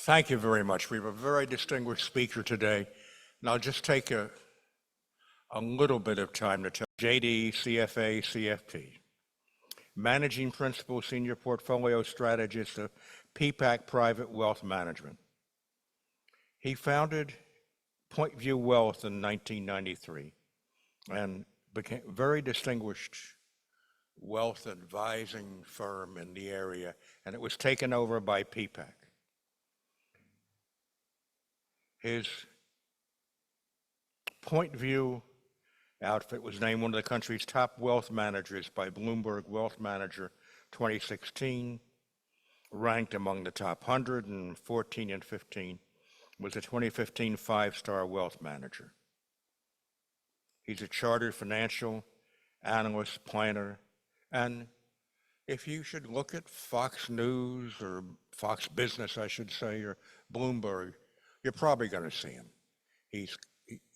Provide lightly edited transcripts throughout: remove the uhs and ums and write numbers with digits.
Thank you very much. We have a very distinguished speaker today, and I'll just take a little bit of time to tell JD, CFA, CFP, Managing Principal Senior Portfolio Strategist of PPAC Private Wealth Management. He founded Point View Wealth in 1993 and became a very distinguished wealth advising firm in the area, and it was taken over by PPAC. His Point View outfit was named one of the country's top wealth managers by Bloomberg Wealth Manager 2016, ranked among the top 100 and 14 and 15, was a 2015 five-star wealth manager. He's a chartered financial analyst, planner, and if you should look at Fox News or Fox Business, I should say, or Bloomberg, you're probably going to see him.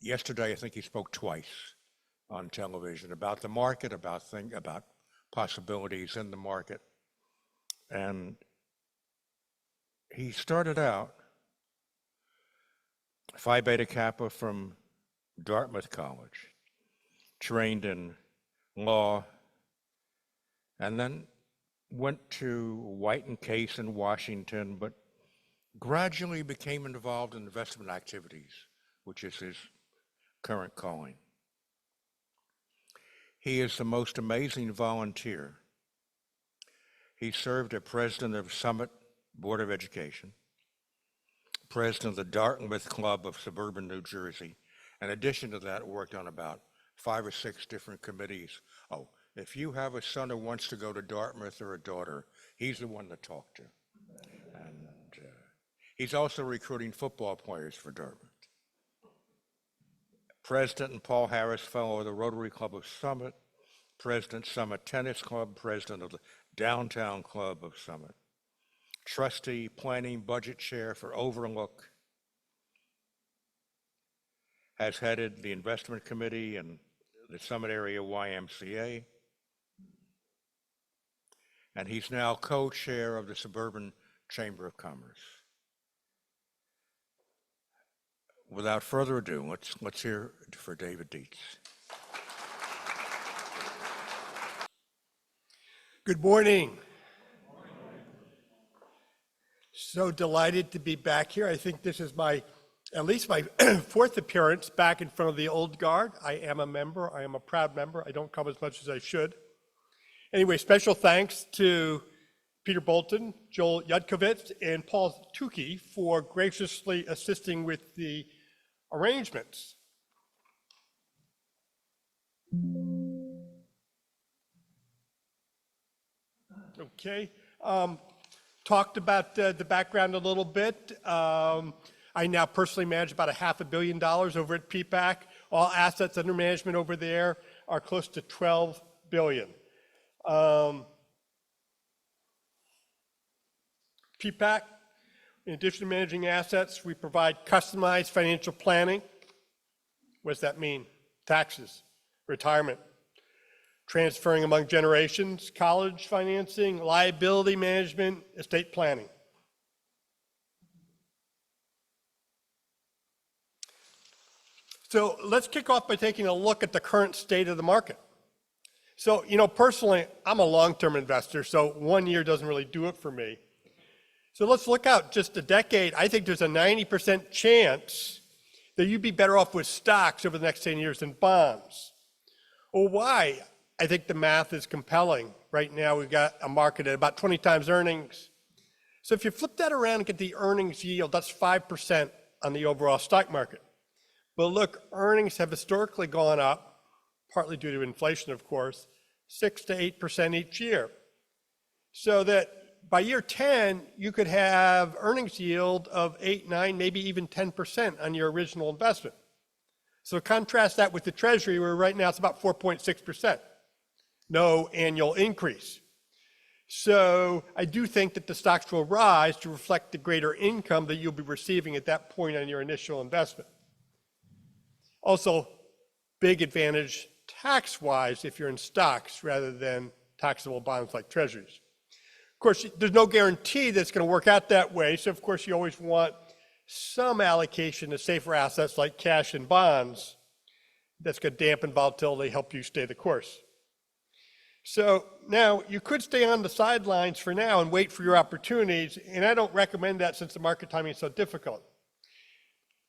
Yesterday, I think he spoke twice on television about the market, about possibilities in the market. And he started out Phi Beta Kappa from Dartmouth College, trained in law, and then went to White and Case in Washington, but gradually became involved in investment activities, which is his current calling. He is the most amazing volunteer. He served as president of Summit Board of Education, president of the Dartmouth Club of Suburban New Jersey. In addition to that, worked on about 5 or 6 different committees. Oh, if you have a son who wants to go to Dartmouth or a daughter, he's the one to talk to. And he's also recruiting football players for Dartmouth. President and Paul Harris Fellow of the Rotary Club of Summit, President Summit Tennis Club, President of the Downtown Club of Summit, Trustee, Planning, Budget Chair for Overlook, has headed the Investment Committee and the Summit Area YMCA, and he's now co-chair of the Suburban Chamber of Commerce. Without further ado, let's hear for David Dietze. Good morning. So delighted to be back here. I think this is at least my 4th appearance back in front of the old guard. I am a member. I am a proud member. I don't come as much as I should. Anyway, special thanks to Peter Bolton, Joel Yudkovitz, and Paul Tukey for graciously assisting with the arrangements. Okay, talked about the background a little bit. I now personally manage about $500 million over at PPAC. All assets under management over there are close to $12 billion. PPAC, in addition to managing assets, we provide customized financial planning. What does that mean? Taxes, retirement, transferring among generations, college financing, liability management, estate planning. So let's kick off by taking a look at the current state of the market. So, personally, I'm a long-term investor, so 1 year doesn't really do it for me. So let's look out just a decade. I think there's a 90% chance that you'd be better off with stocks over the next 10 years than bonds. Well, why? I think the math is compelling. Right now, we've got a market at about 20 times earnings. So if you flip that around and get the earnings yield, that's 5% on the overall stock market. But look, earnings have historically gone up, partly due to inflation, of course, 6 to 8% each year. So that by year 10, you could have earnings yield of 8, 9, maybe even 10% on your original investment. So contrast that with the Treasury, where right now it's about 4.6%. No annual increase. So I do think that the stocks will rise to reflect the greater income that you'll be receiving at that point on your initial investment. Also, big advantage tax-wise if you're in stocks rather than taxable bonds like Treasuries. Of course, there's no guarantee that it's going to work out that way. So, of course, you always want some allocation to safer assets like cash and bonds that's going to dampen volatility, help you stay the course. So now you could stay on the sidelines for now and wait for your opportunities. And I don't recommend that since the market timing is so difficult.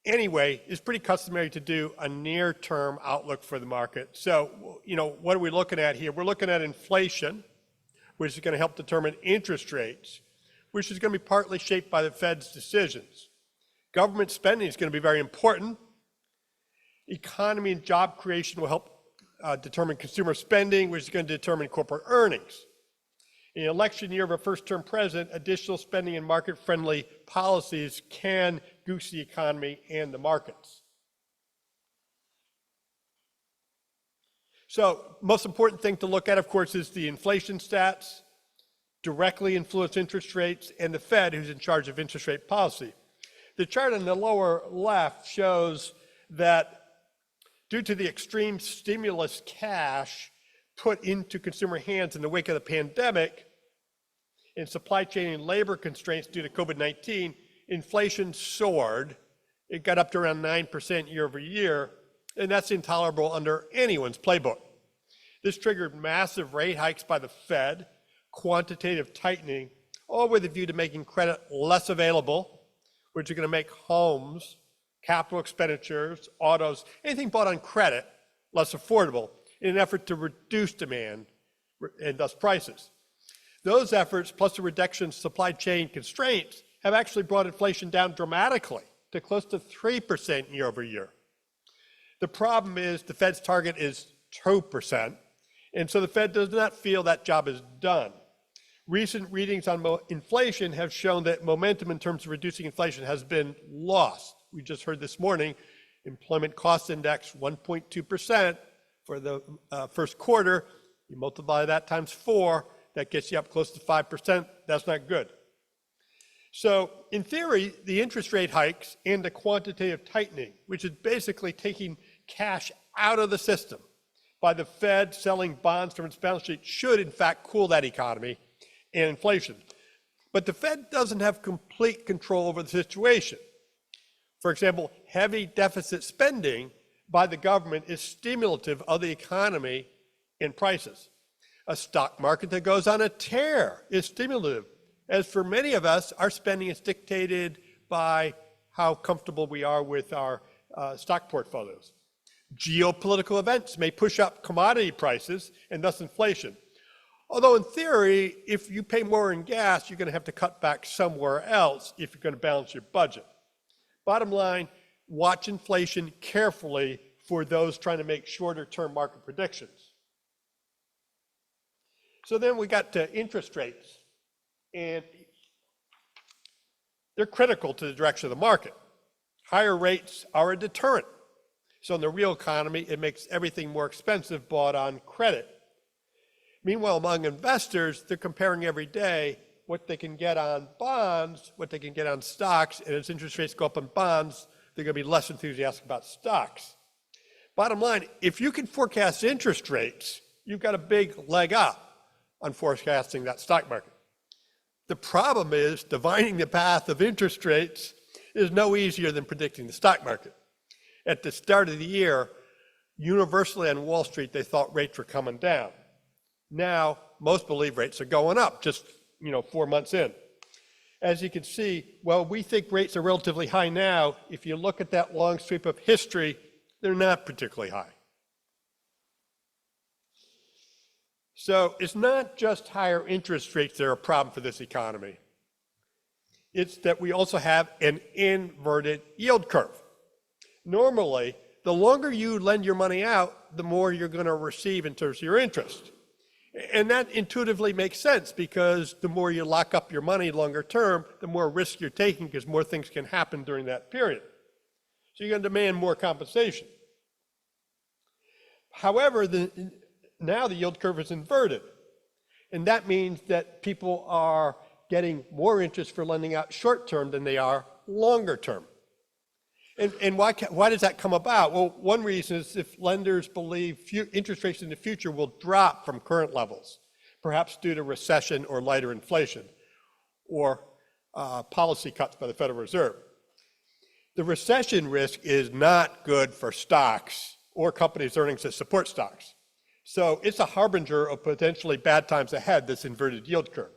Anyway, it's pretty customary to do a near-term outlook for the market. So, what are we looking at here? We're looking at inflation, which is going to help determine interest rates, which is going to be partly shaped by the Fed's decisions. Government spending is going to be very important. Economy and job creation will help determine consumer spending, which is going to determine corporate earnings. In the election year of a first-term president, additional spending and market-friendly policies can goose the economy and the markets. So, most important thing to look at, of course, is the inflation stats, directly influence interest rates, and the Fed, who's in charge of interest rate policy. The chart on the lower left shows that due to the extreme stimulus cash put into consumer hands in the wake of the pandemic and supply chain and labor constraints due to COVID-19, inflation soared. It got up to around 9% year over year, and that's intolerable under anyone's playbook. This triggered massive rate hikes by the Fed, quantitative tightening, all with a view to making credit less available, which are going to make homes, capital expenditures, autos, anything bought on credit less affordable in an effort to reduce demand and thus prices. Those efforts, plus the reduction in supply chain constraints, have actually brought inflation down dramatically to close to 3% year over year. The problem is the Fed's target is 2%, and so the Fed does not feel that job is done. Recent readings on inflation have shown that momentum in terms of reducing inflation has been lost. We just heard this morning, employment cost index 1.2% for the first quarter. You multiply that times 4, that gets you up close to 5%. That's not good. So in theory, the interest rate hikes and the quantitative tightening, which is basically taking cash out of the system by the Fed selling bonds from its balance sheet, should in fact cool that economy and inflation. But the Fed doesn't have complete control over the situation. For example, heavy deficit spending by the government is stimulative of the economy and prices. A stock market that goes on a tear is stimulative. As for many of us, our spending is dictated by how comfortable we are with our stock portfolios. Geopolitical events may push up commodity prices and thus inflation. Although in theory, if you pay more in gas, you're going to have to cut back somewhere else if you're going to balance your budget. Bottom line, watch inflation carefully for those trying to make shorter-term market predictions. So then we got to interest rates, and they're critical to the direction of the market. Higher rates are a deterrent. So in the real economy, it makes everything more expensive bought on credit. Meanwhile, among investors, they're comparing every day what they can get on bonds, what they can get on stocks, and as interest rates go up on bonds, they're going to be less enthusiastic about stocks. Bottom line, if you can forecast interest rates, you've got a big leg up on forecasting that stock market. The problem is divining the path of interest rates is no easier than predicting the stock market. At the start of the year, universally on Wall Street, they thought rates were coming down. Now, most believe rates are going up, just 4 months in. As you can see, while we think rates are relatively high now, if you look at that long sweep of history, they're not particularly high. So it's not just higher interest rates that are a problem for this economy. It's that we also have an inverted yield curve. Normally, the longer you lend your money out, the more you're going to receive in terms of your interest. And that intuitively makes sense because the more you lock up your money longer term, the more risk you're taking because more things can happen during that period. So you're going to demand more compensation. However, now the yield curve is inverted. And that means that people are getting more interest for lending out short term than they are longer term. And why does that come about? Well, one reason is if lenders believe interest rates in the future will drop from current levels, perhaps due to recession or lighter inflation, or policy cuts by the Federal Reserve. The recession risk is not good for stocks or companies' earnings that support stocks. So it's a harbinger of potentially bad times ahead, this inverted yield curve.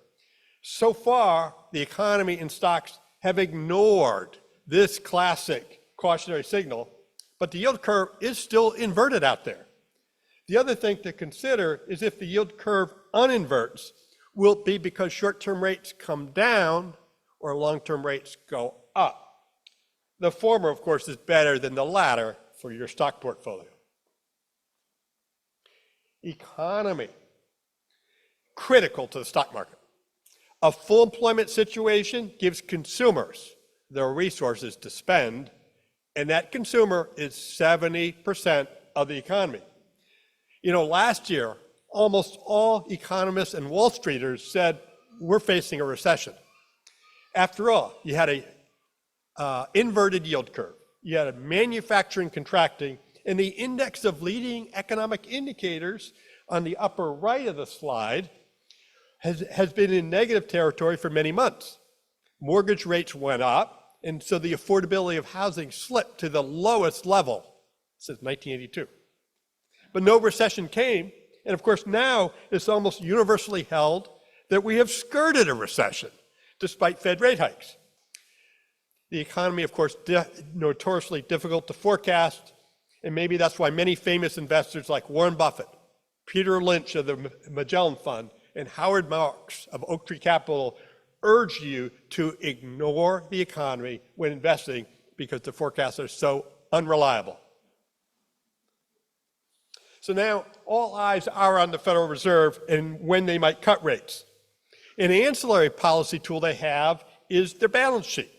So far, the economy and stocks have ignored this classic cautionary signal, but the yield curve is still inverted out there. The other thing to consider is if the yield curve uninverts, will it be because short-term rates come down or long-term rates go up? The former, of course, is better than the latter for your stock portfolio. Economy, critical to the stock market. A full employment situation gives consumers the resources to spend, and that consumer is 70% of the economy. You know, last year, almost all economists and Wall Streeters said, we're facing a recession. After all, you had a inverted yield curve. You had a manufacturing contracting, and the index of leading economic indicators on the upper right of the slide has been in negative territory for many months. Mortgage rates went up, and so the affordability of housing slipped to the lowest level since 1982. But no recession came, and of course now it's almost universally held that we have skirted a recession, despite Fed rate hikes. The economy, of course, notoriously difficult to forecast, and maybe that's why many famous investors like Warren Buffett, Peter Lynch of the Magellan Fund, and Howard Marks of Oak Tree Capital urge you to ignore the economy when investing because the forecasts are so unreliable. So now all eyes are on the Federal Reserve and when they might cut rates. An ancillary policy tool they have is their balance sheet.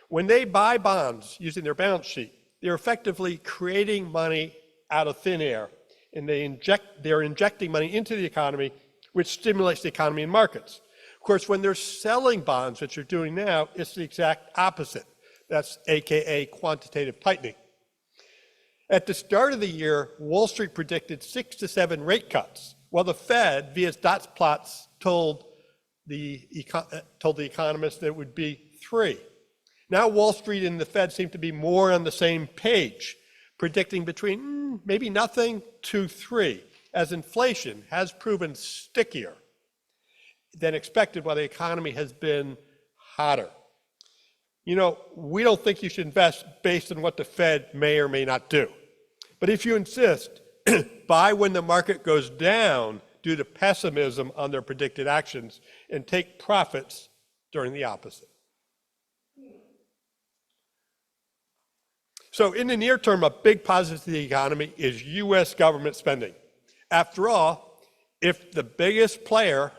When they buy bonds using their balance sheet, they're effectively creating money out of thin air, and they're injecting money into the economy, which stimulates the economy and markets. Of course, when they're selling bonds, which they're doing now, it's the exact opposite. That's AKA quantitative tightening. At the start of the year, Wall Street predicted 6 to 7 rate cuts, while the Fed, via its dot plots, told the economists that it would be 3. Now Wall Street and the Fed seem to be more on the same page, predicting between maybe nothing to 3, as inflation has proven stickier than expected while the economy has been hotter. You know, we don't think you should invest based on what the Fed may or may not do. But if you insist, buy when the market goes down due to pessimism on their predicted actions and take profits during the opposite. So in the near term, a big positive to the economy is US government spending. After all, if the biggest player,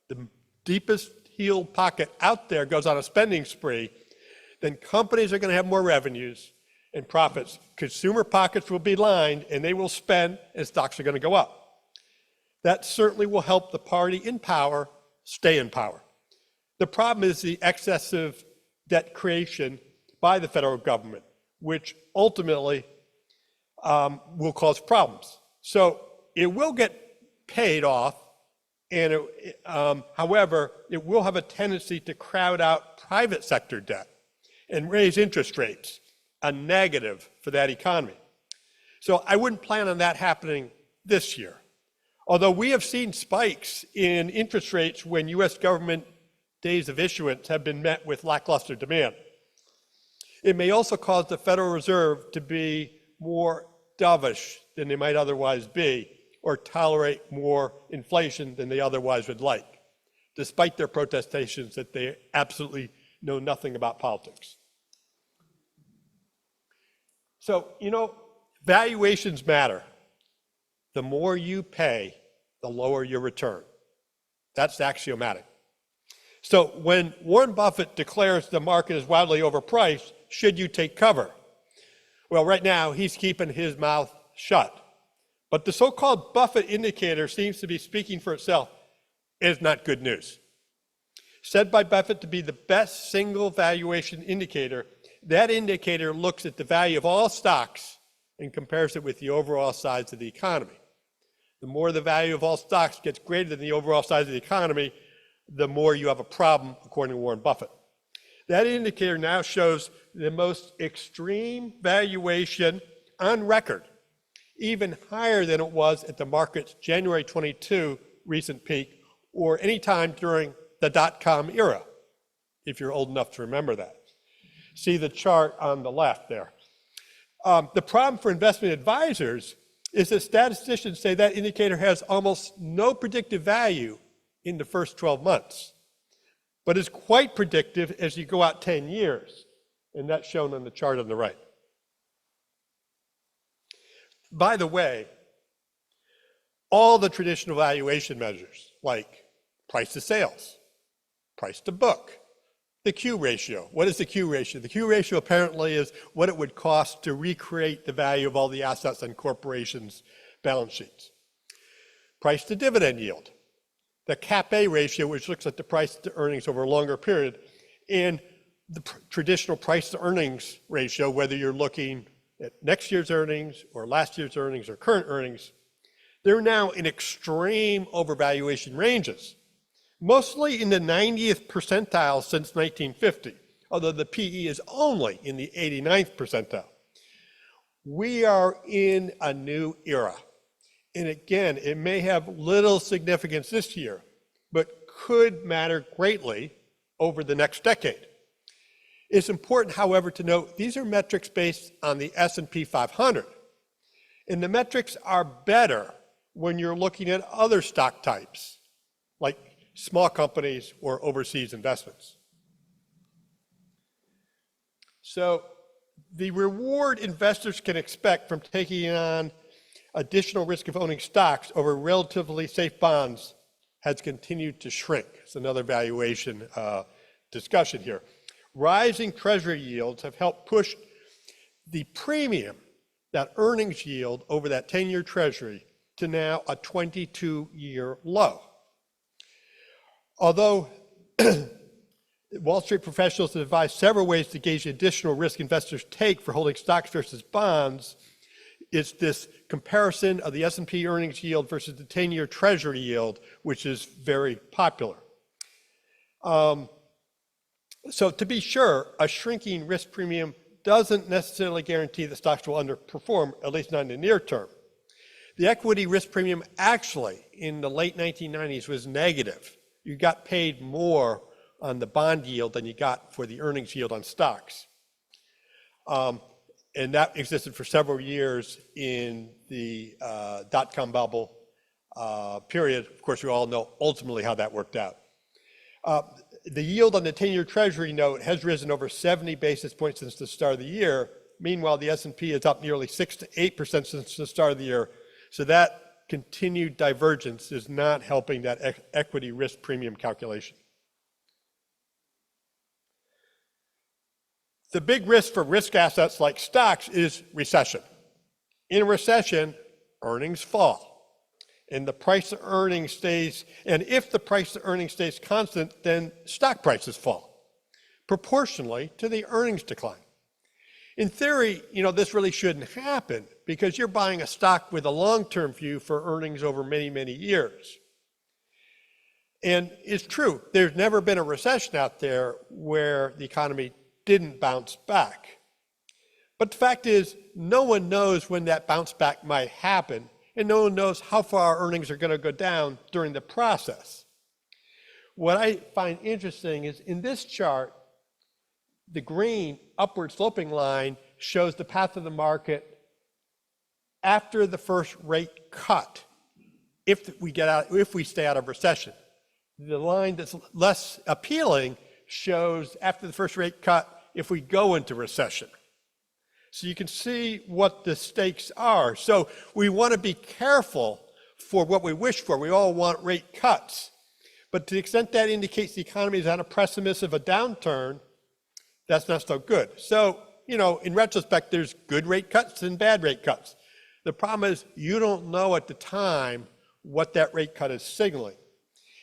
the deepest heeled pocket out there goes on a spending spree, then companies are going to have more revenues and profits. Consumer pockets will be lined and they will spend and stocks are going to go up. That certainly will help the party in power stay in power. The problem is the excessive debt creation by the federal government, which ultimately will cause problems. So it will get paid off, and however, it will have a tendency to crowd out private sector debt and raise interest rates, a negative for that economy. So I wouldn't plan on that happening this year. Although we have seen spikes in interest rates when US government days of issuance have been met with lackluster demand. It may also cause the Federal Reserve to be more dovish than they might otherwise be, or tolerate more inflation than they otherwise would like, despite their protestations that they absolutely know nothing about politics. So, you know, valuations matter. The more you pay, the lower your return. That's axiomatic. So when Warren Buffett declares the market is wildly overpriced, should you take cover? Well, right now, he's keeping his mouth shut. But the so-called Buffett indicator seems to be speaking for itself. It is not good news. Said by Buffett to be the best single valuation indicator, that indicator looks at the value of all stocks and compares it with the overall size of the economy. The more the value of all stocks gets greater than the overall size of the economy, the more you have a problem, according to Warren Buffett. That indicator now shows the most extreme valuation on record, even higher than it was at the market's January 22 recent peak, or any time during the dot-com era, if you're old enough to remember that. See the chart on the left there. The problem for investment advisors is that statisticians say that indicator has almost no predictive value in the first 12 months, but is quite predictive as you go out 10 years, and that's shown on the chart on the right. By the way, all the traditional valuation measures, like price to sales, price to book, the Q ratio. What is the Q ratio? The Q ratio apparently is what it would cost to recreate the value of all the assets on corporations' balance sheets. Price to dividend yield, the CFA ratio, which looks at the price to earnings over a longer period, and the traditional price to earnings ratio, whether you're looking at next year's earnings or last year's earnings or current earnings, they're now in extreme overvaluation ranges, mostly in the 90th percentile since 1950, although the PE is only in the 89th percentile. We are in a new era. And again, it may have little significance this year, but could matter greatly over the next decade. It's important, however, to note these are metrics based on the S&P 500. And the metrics are better when you're looking at other stock types, like small companies or overseas investments. So the reward investors can expect from taking on additional risk of owning stocks over relatively safe bonds has continued to shrink. It's another valuation discussion here. Rising treasury yields have helped push the premium, that earnings yield over that 10-year treasury, to now a 22-year low. Although Wall Street professionals have advised several ways to gauge the additional risk investors take for holding stocks versus bonds, it's this comparison of the S&P earnings yield versus the 10-year treasury yield, which is very popular. So to be sure, a shrinking risk premium doesn't necessarily guarantee that stocks will underperform, at least not in the near term. The equity risk premium actually in the late 1990s was negative. You got paid more on the bond yield than you got for the earnings yield on stocks. And that existed for several years in the dot-com bubble period. Of course, we all know ultimately how that worked out. The yield on the 10-year Treasury note has risen over 70 basis points since the start of the year. Meanwhile, the S&P is up nearly 6 to 8% since the start of the year. So that continued divergence is not helping that equity risk premium calculation. The big risk for risk assets like stocks is recession. In a recession, earnings fall. And the price of earnings stays, and if the price of earnings stays constant, then stock prices fall proportionally to the earnings decline. In theory, this really shouldn't happen because you're buying a stock with a long-term view for earnings over many, many years. And it's true, there's never been a recession out there where the economy didn't bounce back. But the fact is, no one knows when that bounce back might happen, and no one knows how far our earnings are going to go down during the process. What I find interesting is in this chart, the green upward sloping line shows the path of the market after the first rate cut, if we stay out of recession. The line that's less appealing shows after the first rate cut if we go into recession. So you can see what the stakes are. So we want to be careful for what we wish for. We all want rate cuts. But to the extent that indicates the economy is on a precipice of a downturn, that's not so good. So, in retrospect, there's good rate cuts and bad rate cuts. The problem is you don't know at the time what that rate cut is signaling.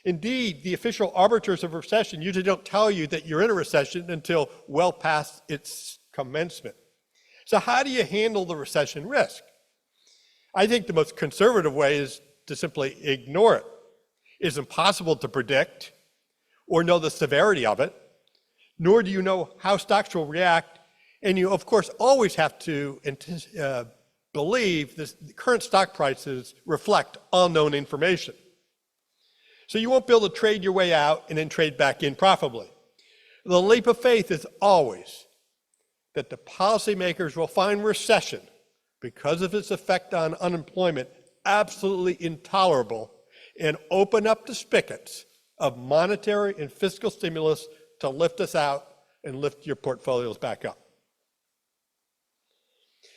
Indeed, the official arbiters of recession usually don't tell you that you're in a recession until well past its commencement. So how do you handle the recession risk? I think the most conservative way is to simply ignore it. It's impossible to predict or know the severity of it, nor do you know how stocks will react. And you, of course, always have to believe the current stock prices reflect unknown information. So you won't be able to trade your way out and then trade back in profitably. The leap of faith is always that the policymakers will find recession, because of its effect on unemployment, absolutely intolerable, and open up the spigots of monetary and fiscal stimulus to lift us out and lift your portfolios back up.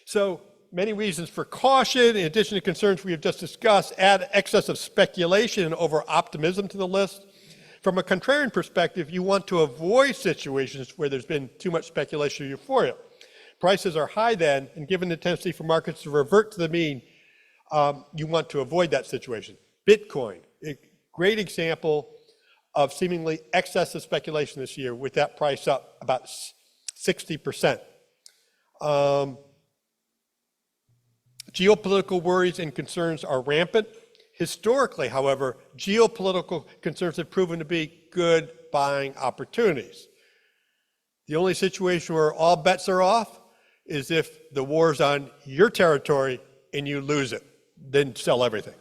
So many reasons for caution, in addition to concerns we have just discussed. Add excessive speculation and over-optimism to the list. From a contrarian perspective, you want to avoid situations where there's been too much speculation or euphoria. Prices are high then, and given the tendency for markets to revert to the mean, you want to avoid that situation. Bitcoin, a great example of seemingly excessive speculation this year, with that price up about 60%. Geopolitical worries and concerns are rampant. Historically, however, geopolitical concerns have proven to be good buying opportunities. The only situation where all bets are off is if the war's on your territory and you lose it, then sell everything.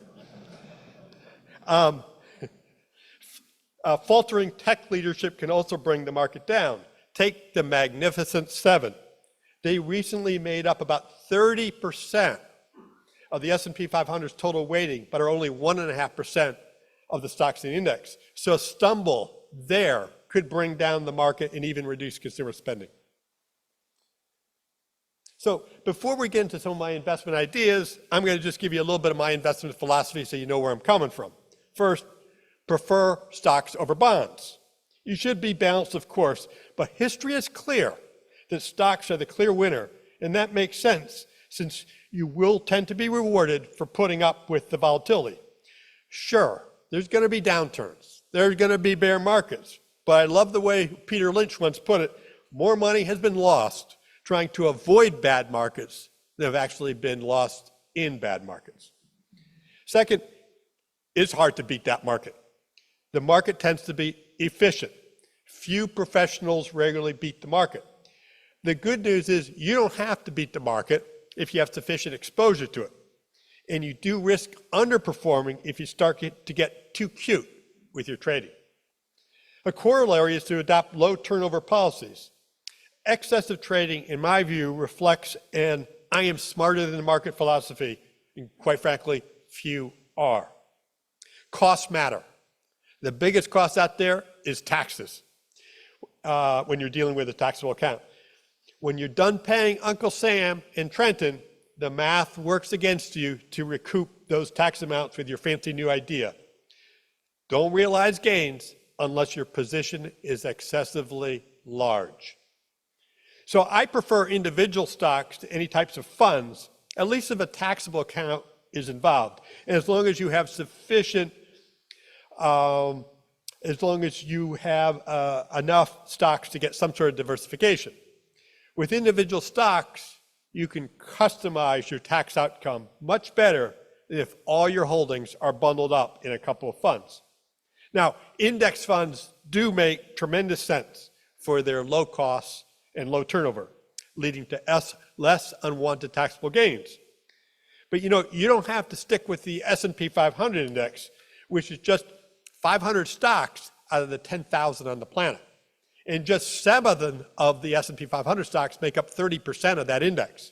Faltering tech leadership can also bring the market down. Take the Magnificent Seven. They recently made up about 30% of the S&P 500's total weighting, but are only 1.5% of the stocks in the index. So a stumble there could bring down the market and even reduce consumer spending. So before we get into some of my investment ideas, I'm going to just give you a little bit of my investment philosophy so you know where I'm coming from. First, prefer stocks over bonds. You should be balanced, of course, but history is clear that stocks are the clear winner, and that makes sense since you will tend to be rewarded for putting up with the volatility. Sure, there's going to be downturns. There's going to be bear markets. But I love the way Peter Lynch once put it, more money has been lost trying to avoid bad markets than have actually been lost in bad markets. Second, it's hard to beat that market. The market tends to be efficient. Few professionals regularly beat the market. The good news is you don't have to beat the market if you have sufficient exposure to it. And you do risk underperforming if you start to get too cute with your trading. A corollary is to adopt low turnover policies. Excessive trading, in my view, reflects an I am smarter than the market philosophy, and quite frankly, few are. Costs matter. The biggest cost out there is taxes when you're dealing with a taxable account. When you're done paying Uncle Sam in Trenton, the math works against you to recoup those tax amounts with your fancy new idea. Don't realize gains unless your position is excessively large. So I prefer individual stocks to any types of funds, at least if a taxable account is involved. And as long as you have sufficient, enough stocks to get some sort of diversification. With individual stocks, you can customize your tax outcome much better than if all your holdings are bundled up in a couple of funds. Now, index funds do make tremendous sense for their low costs and low turnover, leading to less unwanted taxable gains. But you don't have to stick with the S&P 500 index, which is just 500 stocks out of the 10,000 on the planet. And just 7 of the S&P 500 stocks make up 30% of that index.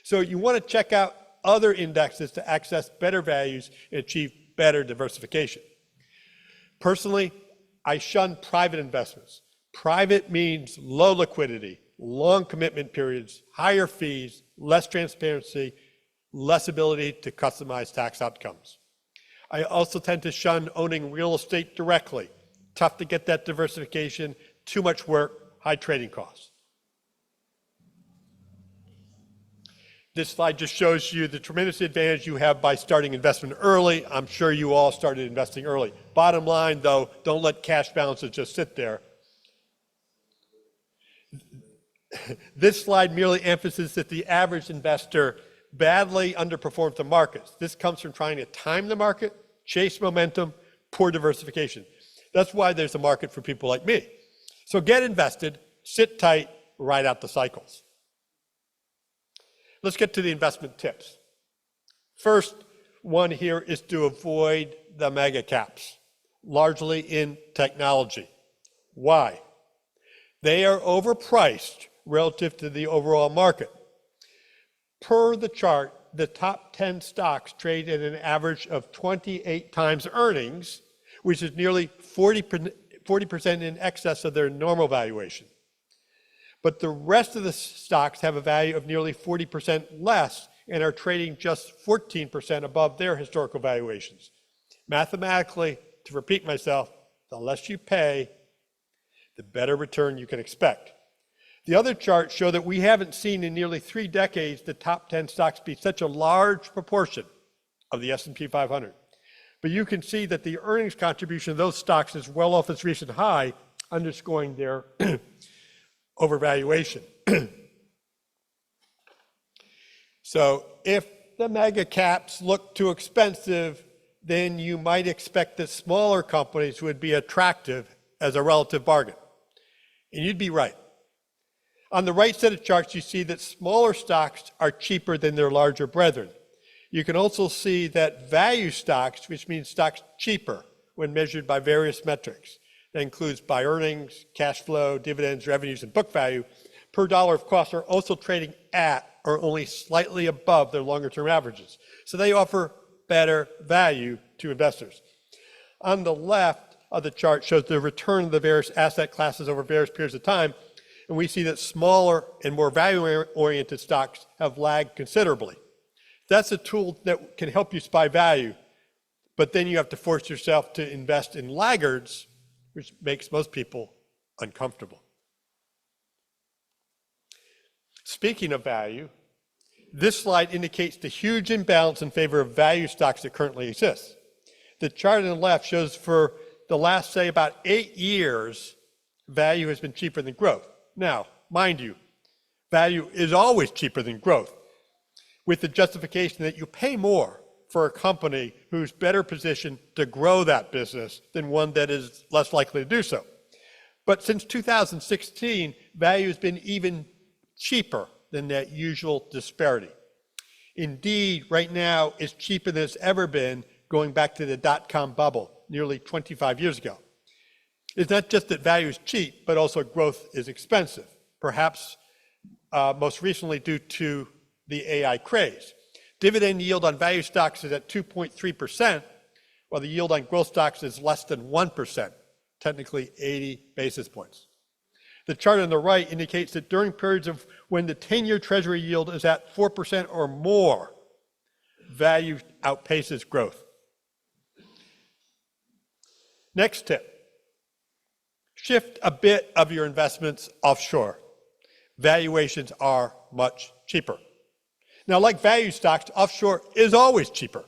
So you want to check out other indexes to access better values and achieve better diversification. Personally, I shun private investments. Private means low liquidity, long commitment periods, higher fees, less transparency, less ability to customize tax outcomes. I also tend to shun owning real estate directly. Tough to get that diversification, too much work, high trading costs. This slide just shows you the tremendous advantage you have by starting investment early. I'm sure you all started investing early. Bottom line, though, don't let cash balances just sit there. This slide merely emphasizes that the average investor badly underperforms the markets. This comes from trying to time the market, chase momentum, poor diversification. That's why there's a market for people like me. So get invested, sit tight, ride out the cycles. Let's get to the investment tips. First one here is to avoid the mega caps, largely in technology. Why? They are overpriced relative to the overall market. Per the chart, the top 10 stocks trade at an average of 28 times earnings, which is nearly 40% in excess of their normal valuation. But the rest of the stocks have a value of nearly 40% less and are trading just 14% above their historical valuations. Mathematically, to repeat myself, the less you pay, the better return you can expect. The other charts show that we haven't seen in nearly 3 decades the top 10 stocks be such a large proportion of the S&P 500. But you can see that the earnings contribution of those stocks is well off its recent high, underscoring their overvaluation. So if the mega caps look too expensive, then you might expect that smaller companies would be attractive as a relative bargain. And you'd be right. On the right set of charts, you see that smaller stocks are cheaper than their larger brethren. You can also see that value stocks, which means stocks cheaper when measured by various metrics, that includes by earnings, cash flow, dividends, revenues, and book value, per dollar of cost are also trading at or only slightly above their longer-term averages. So they offer better value to investors. On the left of the chart shows the return of the various asset classes over various periods of time, and we see that smaller and more value-oriented stocks have lagged considerably. That's a tool that can help you spy value, but then you have to force yourself to invest in laggards, which makes most people uncomfortable. Speaking of value, this slide indicates the huge imbalance in favor of value stocks that currently exist. The chart on the left shows for the last, say, about 8 years, value has been cheaper than growth. Now, mind you, value is always cheaper than growth, with the justification that you pay more for a company who's better positioned to grow that business than one that is less likely to do so. But since 2016, value has been even cheaper than that usual disparity. Indeed, right now, it's cheaper than it's ever been, going back to the dot-com bubble nearly 25 years ago. It's not just that value is cheap, but also growth is expensive, perhaps most recently due to the AI craze. Dividend yield on value stocks is at 2.3%, while the yield on growth stocks is less than 1%, technically 80 basis points. The chart on the right indicates that during periods of when the 10-year Treasury yield is at 4% or more, value outpaces growth. Next tip, shift a bit of your investments offshore. Valuations are much cheaper. Now, like value stocks, offshore is always cheaper,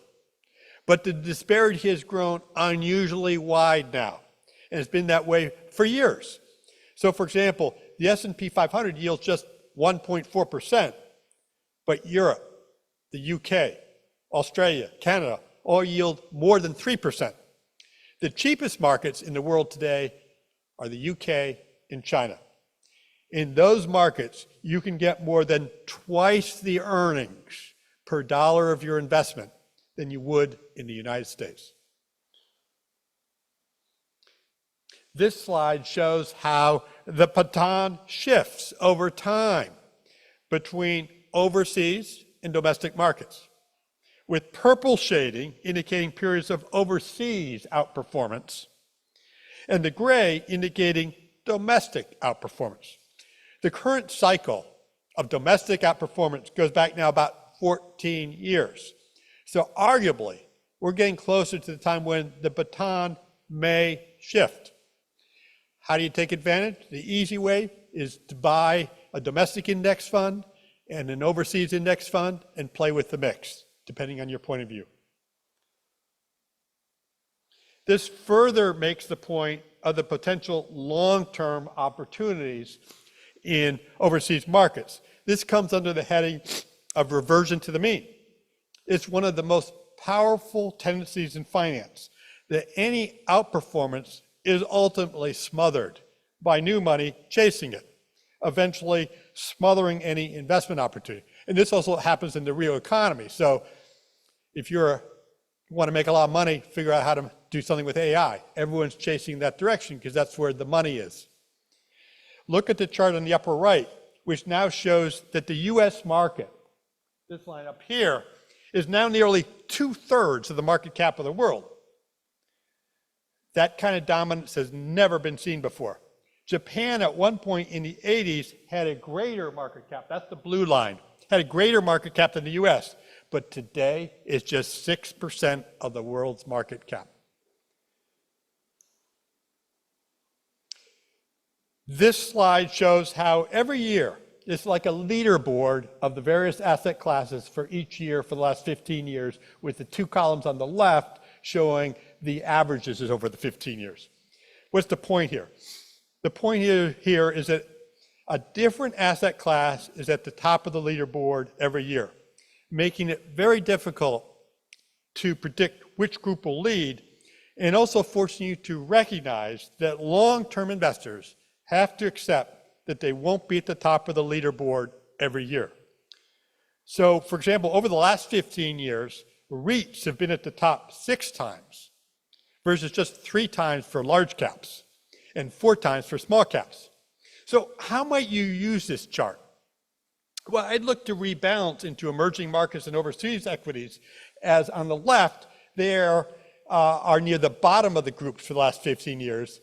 but the disparity has grown unusually wide now, and it's been that way for years. So, for example, the S&P 500 yields just 1.4%, but Europe, the UK, Australia, Canada all yield more than 3%. The cheapest markets in the world today are the UK and China. In those markets, you can get more than twice the earnings per dollar of your investment than you would in the United States. This slide shows how the baton shifts over time between overseas and domestic markets, with purple shading indicating periods of overseas outperformance, and the gray indicating domestic outperformance. The current cycle of domestic outperformance goes back now about 14 years. So arguably, we're getting closer to the time when the baton may shift. How do you take advantage? The easy way is to buy a domestic index fund and an overseas index fund and play with the mix, depending on your point of view. This further makes the point of the potential long-term opportunities in overseas markets. This comes under the heading of reversion to the mean. It's one of the most powerful tendencies in finance, that any outperformance is ultimately smothered by new money chasing it, eventually smothering any investment opportunity. And this also happens in the real economy. So if you want to make a lot of money, figure out how to do something with AI. Everyone's chasing that direction because that's where the money is. Look at the chart on the upper right, which now shows that the US market, this line up here, is now nearly 2/3 of the market cap of the world. That kind of dominance has never been seen before. Japan at one point in the 80s had a greater market cap, that's the blue line, had a greater market cap than the US, but today it's just 6% of the world's market cap. This slide shows how every year, it's like a leaderboard of the various asset classes for each year for the last 15 years, with the two columns on the left showing the averages over the 15 years. What's the point here? The point here is that a different asset class is at the top of the leaderboard every year, making it very difficult to predict which group will lead, and also forcing you to recognize that long-term investors have to accept that they won't be at the top of the leaderboard every year. So, for example, over the last 15 years, REITs have been at the top 6 times, versus just 3 times for large caps and 4 times for small caps. So how might you use this chart? Well, I'd look to rebalance into emerging markets and overseas equities, as on the left, they are near the bottom of the groups for the last 15 years,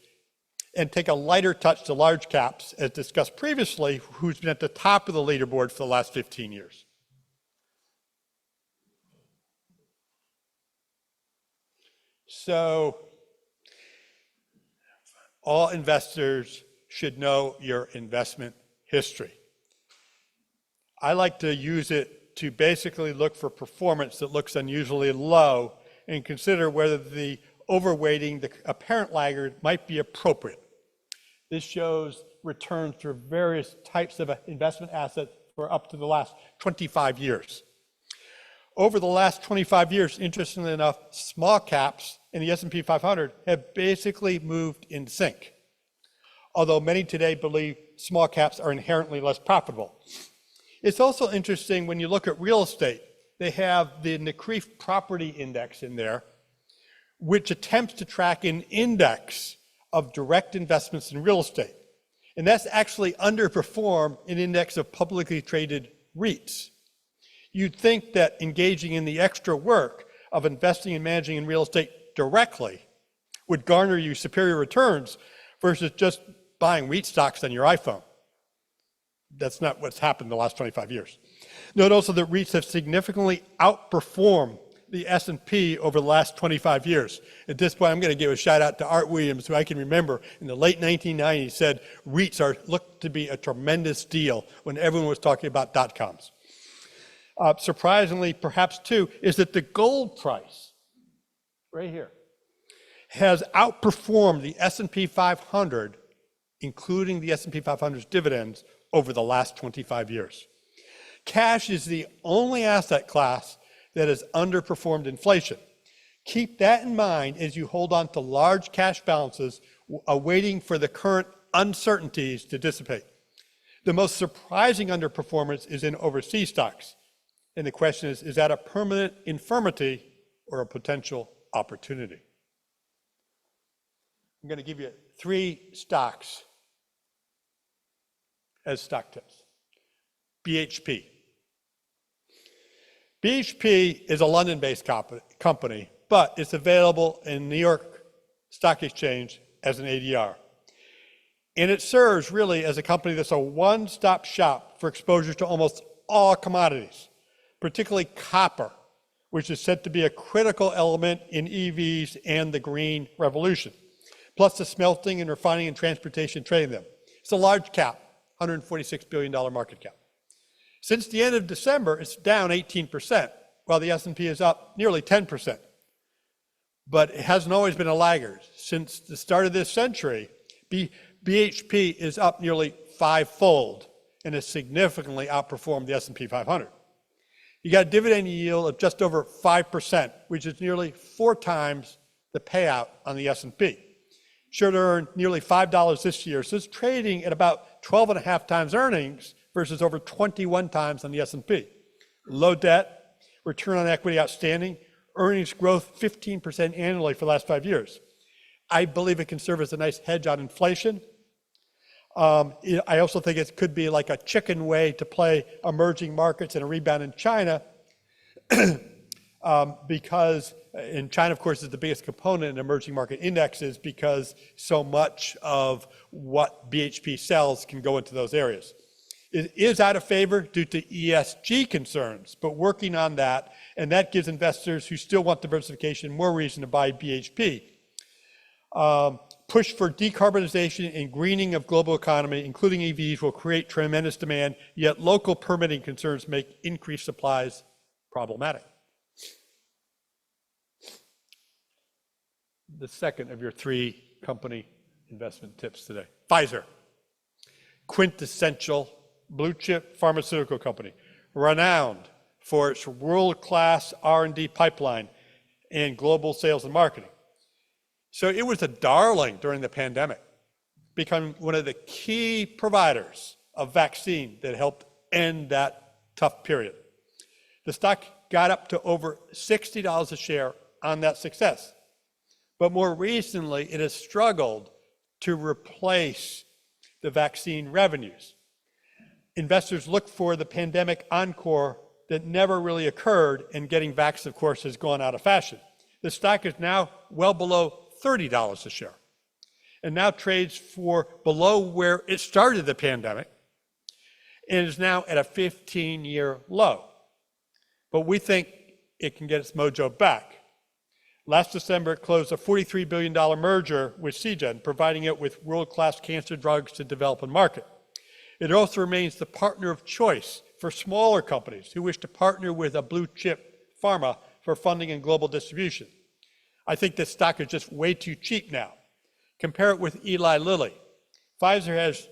and take a lighter touch to large caps, as discussed previously, who's been at the top of the leaderboard for the last 15 years. So all investors should know your investment history. I like to use it to basically look for performance that looks unusually low and consider whether the overweighting the apparent laggard might be appropriate. This shows returns for various types of investment assets for up to the last 25 years. Over the last 25 years, interestingly enough, small caps in the S&P 500 have basically moved in sync, although many today believe small caps are inherently less profitable. It's also interesting when you look at real estate. They have the NCREIF Property Index in there, which attempts to track an index of direct investments in real estate. And that's actually underperformed an index of publicly traded REITs. You'd think that engaging in the extra work of investing and managing in real estate directly would garner you superior returns versus just buying REIT stocks on your iPhone. That's not what's happened in the last 25 years. Note also that REITs have significantly outperformed the S&P over the last 25 years. At this point, I'm going to give a shout out to Art Williams, who I can remember in the late 1990s said REITs looked to be a tremendous deal when everyone was talking about dot-coms. Surprisingly, perhaps too, is that the gold price, right here, has outperformed the S&P 500, including the S&P 500's dividends, over the last 25 years. Cash is the only asset class that has underperformed inflation. Keep that in mind as you hold on to large cash balances, awaiting for the current uncertainties to dissipate. The most surprising underperformance is in overseas stocks. And the question is that a permanent infirmity or a potential opportunity? I'm going to give you 3 stocks as stock tips. BHP. BHP is a London-based company, but it's available in New York Stock Exchange as an ADR. And it serves really as a company that's a one-stop shop for exposure to almost all commodities, particularly copper, which is said to be a critical element in EVs and the green revolution, plus the smelting and refining and transportation trading them. It's a large cap, $146 billion market cap. Since the end of December, it's down 18%, while the S&P is up nearly 10%. But it hasn't always been a laggard. Since the start of this century, BHP is up nearly 5-fold and has significantly outperformed the S&P 500. You got a dividend yield of just over 5%, which is nearly 4 times the payout on the S&P. Should earn nearly $5 this year, so it's trading at about 12.5 times earnings versus over 21 times on the S&P. Low debt, return on equity outstanding, earnings growth 15% annually for the last 5 years. I believe it can serve as a nice hedge on inflation. I also think it could be like a chicken way to play emerging markets and a rebound in China, because in China, of course, is the biggest component in emerging market indexes because so much of what BHP sells can go into those areas. It is out of favor due to ESG concerns, but working on that, and that gives investors who still want diversification more reason to buy BHP. Push for decarbonization and greening of global economy, including EVs, will create tremendous demand, yet local permitting concerns make increased supplies problematic. The second of your 3 company investment tips today. Pfizer, quintessential blue chip pharmaceutical company, renowned for its world-class R&D pipeline and global sales and marketing. So it was a darling during the pandemic, becoming one of the key providers of vaccine that helped end that tough period. The stock got up to over $60 a share on that success. But more recently, it has struggled to replace the vaccine revenues. Investors look for the pandemic encore that never really occurred, and getting vaxxed, of course, has gone out of fashion. The stock is now well below $30 a share, and now trades for below where it started the pandemic, and is now at a 15-year low. But we think it can get its mojo back. Last December, it closed a $43 billion merger with Seagen, providing it with world-class cancer drugs to develop and market. It also remains the partner of choice for smaller companies who wish to partner with a blue-chip pharma for funding and global distribution. I think this stock is just way too cheap now. Compare it with Eli Lilly. Pfizer has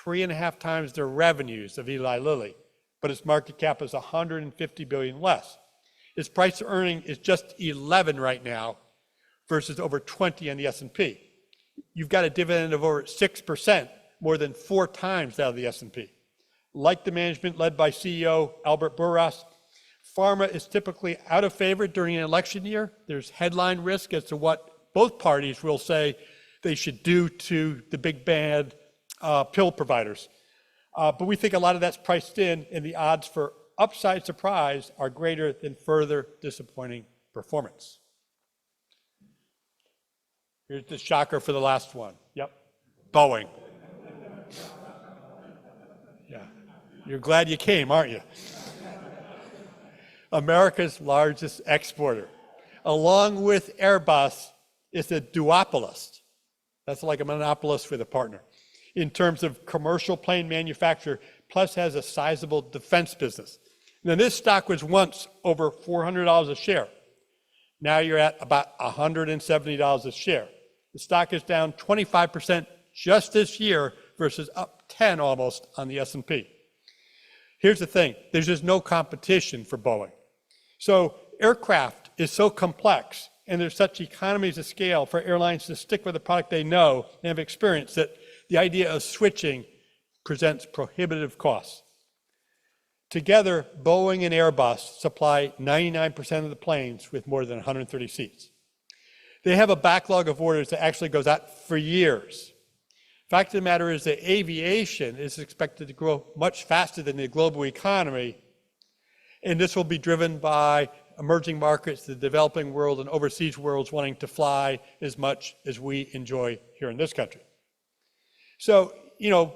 3.5 times the revenues of Eli Lilly, but its market cap is $150 billion less. Its price to earning is just 11 right now versus over 20 on the S&P. You've got a dividend of over 6%, more than 4 times that of the S&P. Like the management led by CEO Albert Bourras, pharma is typically out of favor during an election year. There's headline risk as to what both parties will say they should do to the big bad pill providers. But we think a lot of that's priced in, and the odds for upside surprise are greater than further disappointing performance. Here's the shocker for the last one. Yep, Boeing. Yeah, you're glad you came, aren't you? America's largest exporter. Along with Airbus, is a duopolist. That's like a monopolist with a partner. In terms of commercial plane manufacture, plus has a sizable defense business. Now, this stock was once over $400 a share. Now you're at about $170 a share. The stock is down 25% just this year versus up 10 almost on the S&P. Here's the thing, there's just no competition for Boeing. So aircraft is so complex, and there's such economies of scale for airlines to stick with the product they know and have experience, that the idea of switching presents prohibitive costs. Together, Boeing and Airbus supply 99% of the planes with more than 130 seats. They have a backlog of orders that actually goes out for years. Fact of the matter is that aviation is expected to grow much faster than the global economy, and this will be driven by emerging markets, the developing world, and overseas worlds wanting to fly as much as we enjoy here in this country. So, you know,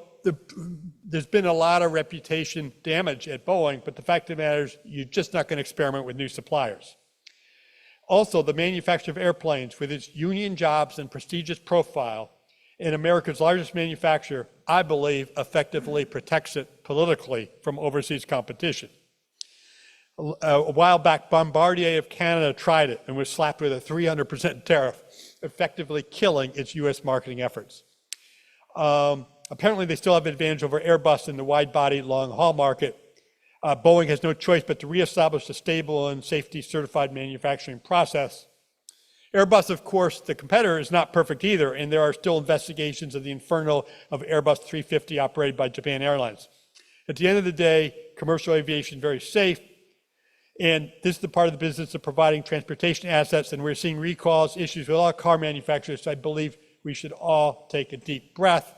there's been a lot of reputation damage at Boeing, but the fact of the matter is you're just not going to experiment with new suppliers. Also, the manufacture of airplanes, with its union jobs and prestigious profile, and America's largest manufacturer, I believe, effectively protects it politically from overseas competition. A while back, Bombardier of Canada tried it and was slapped with a 300% tariff, effectively killing its US marketing efforts. Apparently, they still have an advantage over Airbus in the wide-body, long-haul market. Boeing has no choice but to reestablish a stable and safety certified manufacturing process. Airbus, of course, the competitor, is not perfect either, and there are still investigations of the inferno of Airbus 350 operated by Japan Airlines. At the end of the day, commercial aviation is very safe, and this is the part of the business of providing transportation assets, and we're seeing recalls, issues with all car manufacturers. I believe we should all take a deep breath.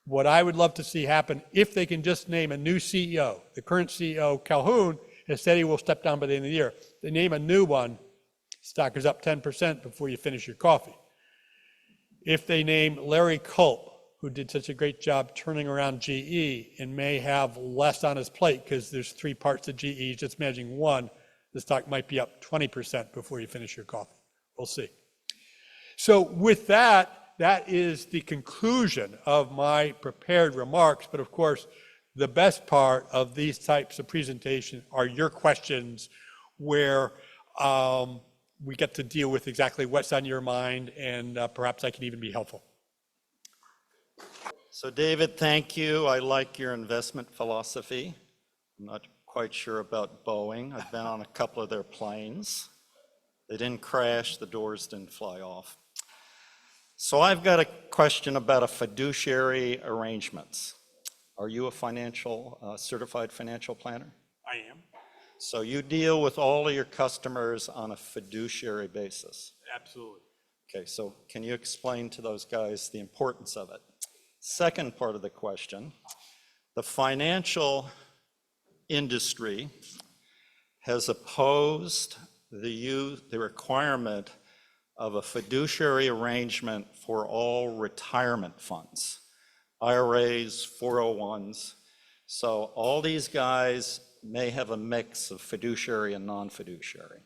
What I would love to see happen, if they can just name a new CEO, the current CEO, Calhoun, has said he will step down by the end of the year. They name a new one, stock is up 10% before you finish your coffee. If they name Larry Culp, who did such a great job turning around GE and may have less on his plate because there's 3 parts of GE, just managing one, the stock might be up 20% before you finish your coffee. We'll see. So with that, that is the conclusion of my prepared remarks. But of course, the best part of these types of presentations are your questions, where we get to deal with exactly what's on your mind, and perhaps I can even be helpful. So David, thank you. I like your investment philosophy. I'm not quite sure about Boeing. I've been on a couple of their planes. They didn't crash, the doors didn't fly off. So I've got a question about a fiduciary arrangements. Are you a certified financial planner? I am. So you deal with all of your customers on a fiduciary basis? Absolutely. Okay, so can you explain to those guys the importance of it? Second part of the question, the financial industry has opposed the requirement of a fiduciary arrangement for all retirement funds, IRAs, 401s. So all these guys may have a mix of fiduciary and non-fiduciary.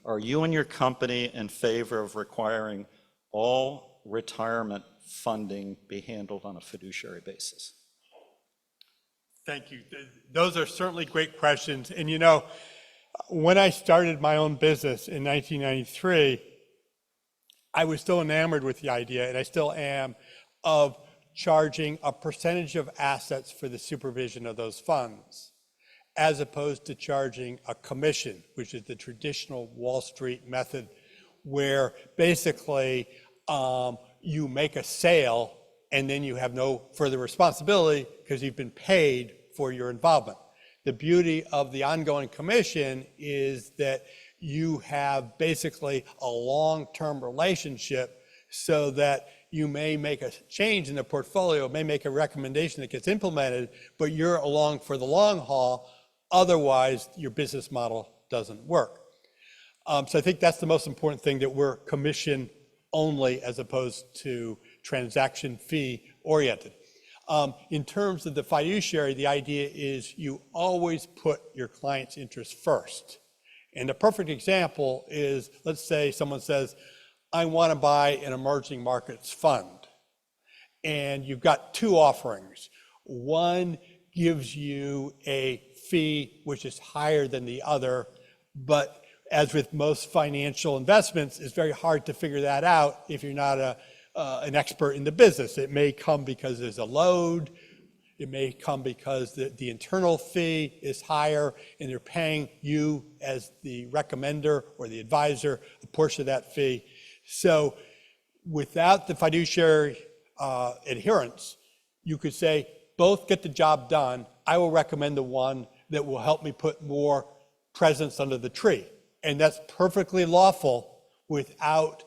Are you and your company in favor of requiring all retirement funding be handled on a fiduciary basis? Thank you. Those are certainly great questions. And you know, when I started my own business in 1993, I was still enamored with the idea, and I still am, of charging a percentage of assets for the supervision of those funds, as opposed to charging a commission, which is the traditional Wall Street method, where basically you make a sale and then you have no further responsibility because you've been paid for your involvement. The beauty of the ongoing commission is that you have basically a long-term relationship, so that you may make a change in the portfolio, may make a recommendation that gets implemented, but you're along for the long haul. Otherwise, your business model doesn't work. So I think that's the most important thing, that we're commission only as opposed to transaction fee oriented. In terms of the fiduciary, the idea is you always put your client's interest first. And a perfect example is, let's say someone says, I want to buy an emerging markets fund. And you've got 2 offerings. One gives you a fee which is higher than the other, but as with most financial investments, it's very hard to figure that out if you're not an expert in the business. It may come because there's a load. It may come because the internal fee is higher and they're paying you as the recommender or the advisor a portion of that fee. So without the fiduciary adherence, you could say, both get the job done. I will recommend the one that will help me put more presents under the tree. And that's perfectly lawful without,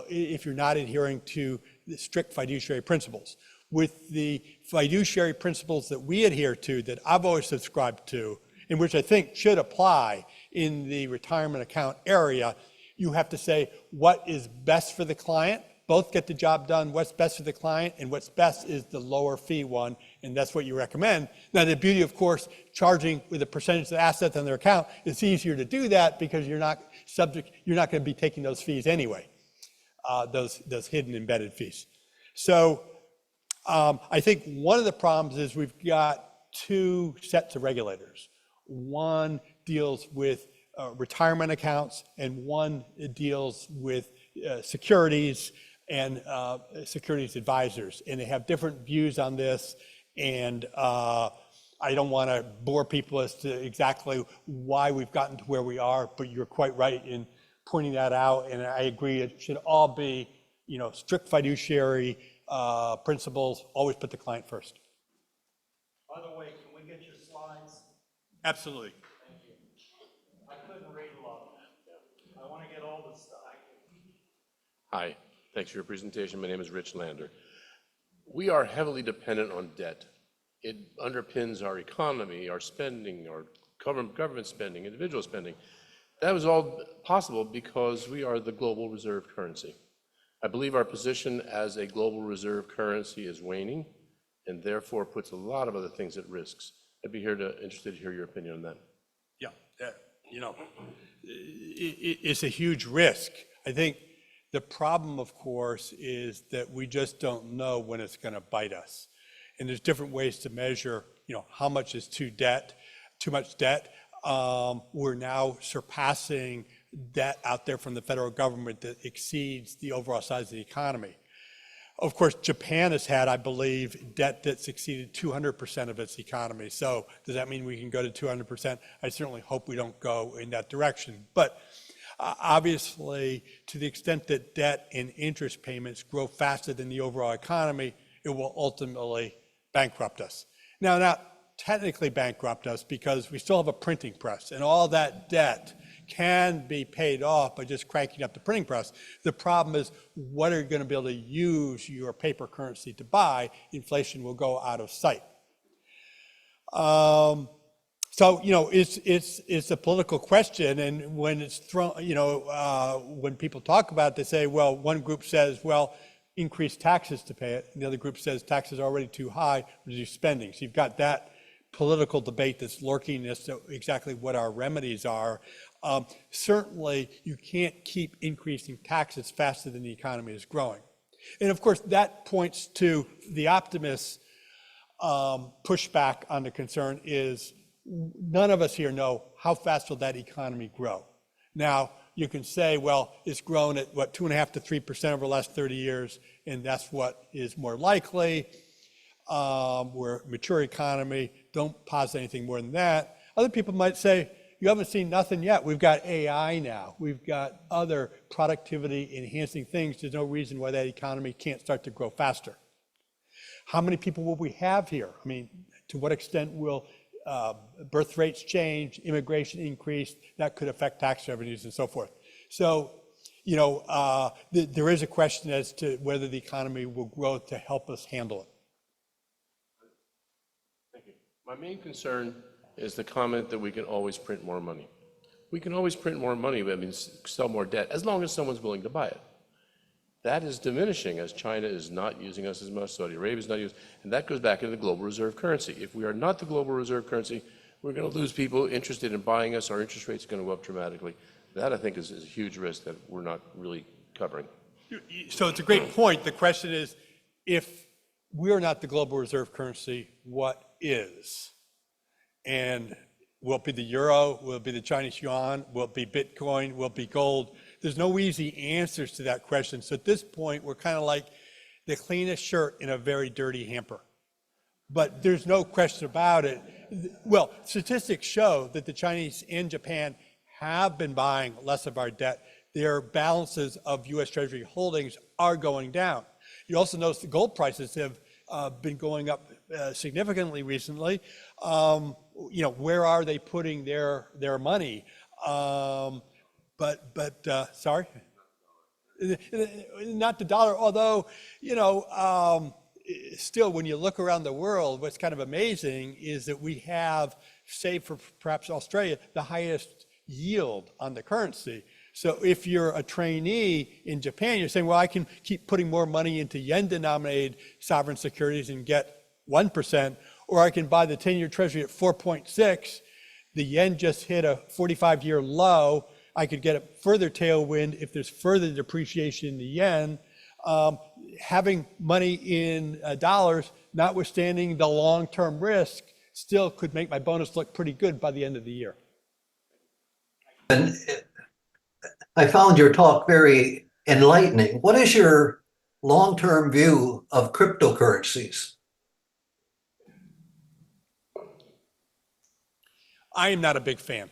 if you're not adhering to the strict fiduciary principles. With the fiduciary principles that we adhere to, that I've always subscribed to, and which I think should apply in the retirement account area, you have to say what is best for the client. Both get the job done, what's best for the client, and what's best is the lower fee one, and that's what you recommend. Now, the beauty, of course, charging with a percentage of the assets on their account, it's easier to do that because you're not going to be taking those fees anyway, those hidden embedded fees. So I think one of the problems is we've got 2 sets of regulators. One deals with retirement accounts, and one deals with securities and securities advisors, and they have different views on this. And I don't want to bore people as to exactly why we've gotten to where we are, but you're quite right in pointing that out. And I agree, it should all be, strict fiduciary principles, always put the client first. By the way, can we get your slides? Absolutely. Thank you. I couldn't read a lot of that. I want to get all the stuff. Hi, thanks for your presentation. My name is Rich Lander. We are heavily dependent on debt. It underpins our economy, our spending, our government spending, individual spending. That was all possible because we are the global reserve currency. I believe our position as a global reserve currency is waning and therefore puts a lot of other things at risks. I'd be interested to hear your opinion on that. Yeah, it's a huge risk. I think the problem, of course, is that we just don't know when it's going to bite us. And there's different ways to measure, how much is too much debt. We're now surpassing debt out there from the federal government that exceeds the overall size of the economy. Of course, Japan has had, I believe, debt that's exceeded 200% of its economy. So does that mean we can go to 200%? I certainly hope we don't go in that direction. But obviously, to the extent that debt and interest payments grow faster than the overall economy, it will ultimately bankrupt us. Now, not technically bankrupt us because we still have a printing press, and all that debt can be paid off by just cranking up the printing press. The problem is, what are you going to be able to use your paper currency to buy? Inflation will go out of sight. So, it's a political question, and when it's thrown, when people talk about it, they say, well, one group says, well, increase taxes to pay it, and the other group says taxes are already too high, reduce spending. So you've got that political debate that's lurking as to exactly what our remedies are. Certainly, you can't keep increasing taxes faster than the economy is growing. And of course, that points to the optimists' pushback on the concern is none of us here know how fast will that economy grow. Now, you can say, well, it's grown at, 2.5% to 3% over the last 30 years, and that's what is more likely. We're a mature economy, don't posit anything more than that. Other people might say, you haven't seen nothing yet. We've got AI now. We've got other productivity enhancing things. There's no reason why that economy can't start to grow faster. How many people will we have here? I mean, to what extent will birth rates change, immigration increase? That could affect tax revenues and so forth. So, there is a question as to whether the economy will grow to help us handle it. Thank you. My main concern is the comment that we can always print more money. We can always print more money, that means sell more debt, as long as someone's willing to buy it. That is diminishing as China is not using us as much, Saudi Arabia is not using, and that goes back into the global reserve currency. If we are not the global reserve currency, we're going to lose people interested in buying us. Our interest rates are going to go up dramatically. That, I think, is a huge risk that we're not really covering. So it's a great point. The question is, if we're not the global reserve currency, what is? And will it be the euro? Will it be the Chinese yuan? Will it be Bitcoin? Will it be gold? There's no easy answers to that question. So at this point, we're kind of like the cleanest shirt in a very dirty hamper. But there's no question about it. Well, statistics show that the Chinese and Japan have been buying less of our debt. Their balances of U.S. Treasury holdings are going down. You also notice the gold prices have been going up significantly recently. Where are they putting their money? Sorry? Not the dollar, although, still, when you look around the world, what's kind of amazing is that we have, save for perhaps Australia, the highest yield on the currency. So if you're a trainee in Japan, you're saying, well, I can keep putting more money into yen-denominated sovereign securities and get 1%, or I can buy the 10-year treasury at 4.6. The yen just hit a 45-year low. I could get a further tailwind if there's further depreciation in the yen. Having money in dollars, notwithstanding the long-term risk, still could make my bonus look pretty good by the end of the year. And I found your talk very enlightening. What is your long-term view of cryptocurrencies? I am not a big fan.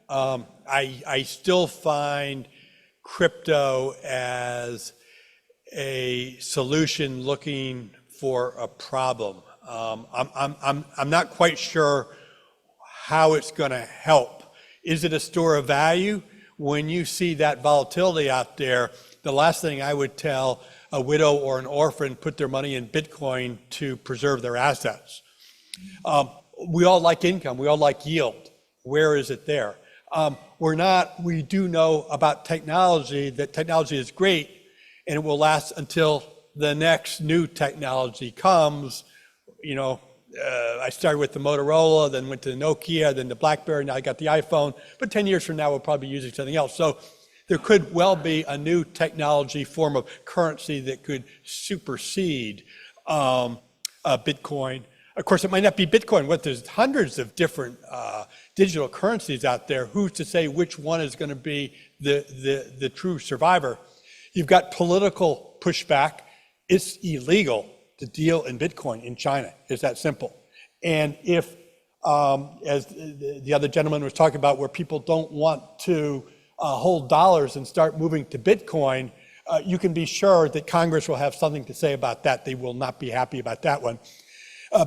I still find crypto as a solution looking for a problem. I'm not quite sure how it's going to help. Is it a store of value? When you see that volatility out there, the last thing I would tell a widow or an orphan put their money in Bitcoin to preserve their assets. We all like income. We all like yield. Where is it there? We do know about technology, that technology is great and it will last until the next new technology comes. I started with the Motorola, then went to the Nokia, then the BlackBerry, now I got the iPhone, but 10 years from now we'll probably be using something else. So there could well be a new technology form of currency that could supersede Bitcoin. Of course, it might not be Bitcoin. There's hundreds of different digital currencies out there. Who's to say which one is going to be the true survivor? You've got political pushback. It's illegal to deal in Bitcoin in China. It's that simple. And if, as the other gentleman was talking about, where people don't want to hold dollars and start moving to Bitcoin, you can be sure that Congress will have something to say about that. They will not be happy about that one.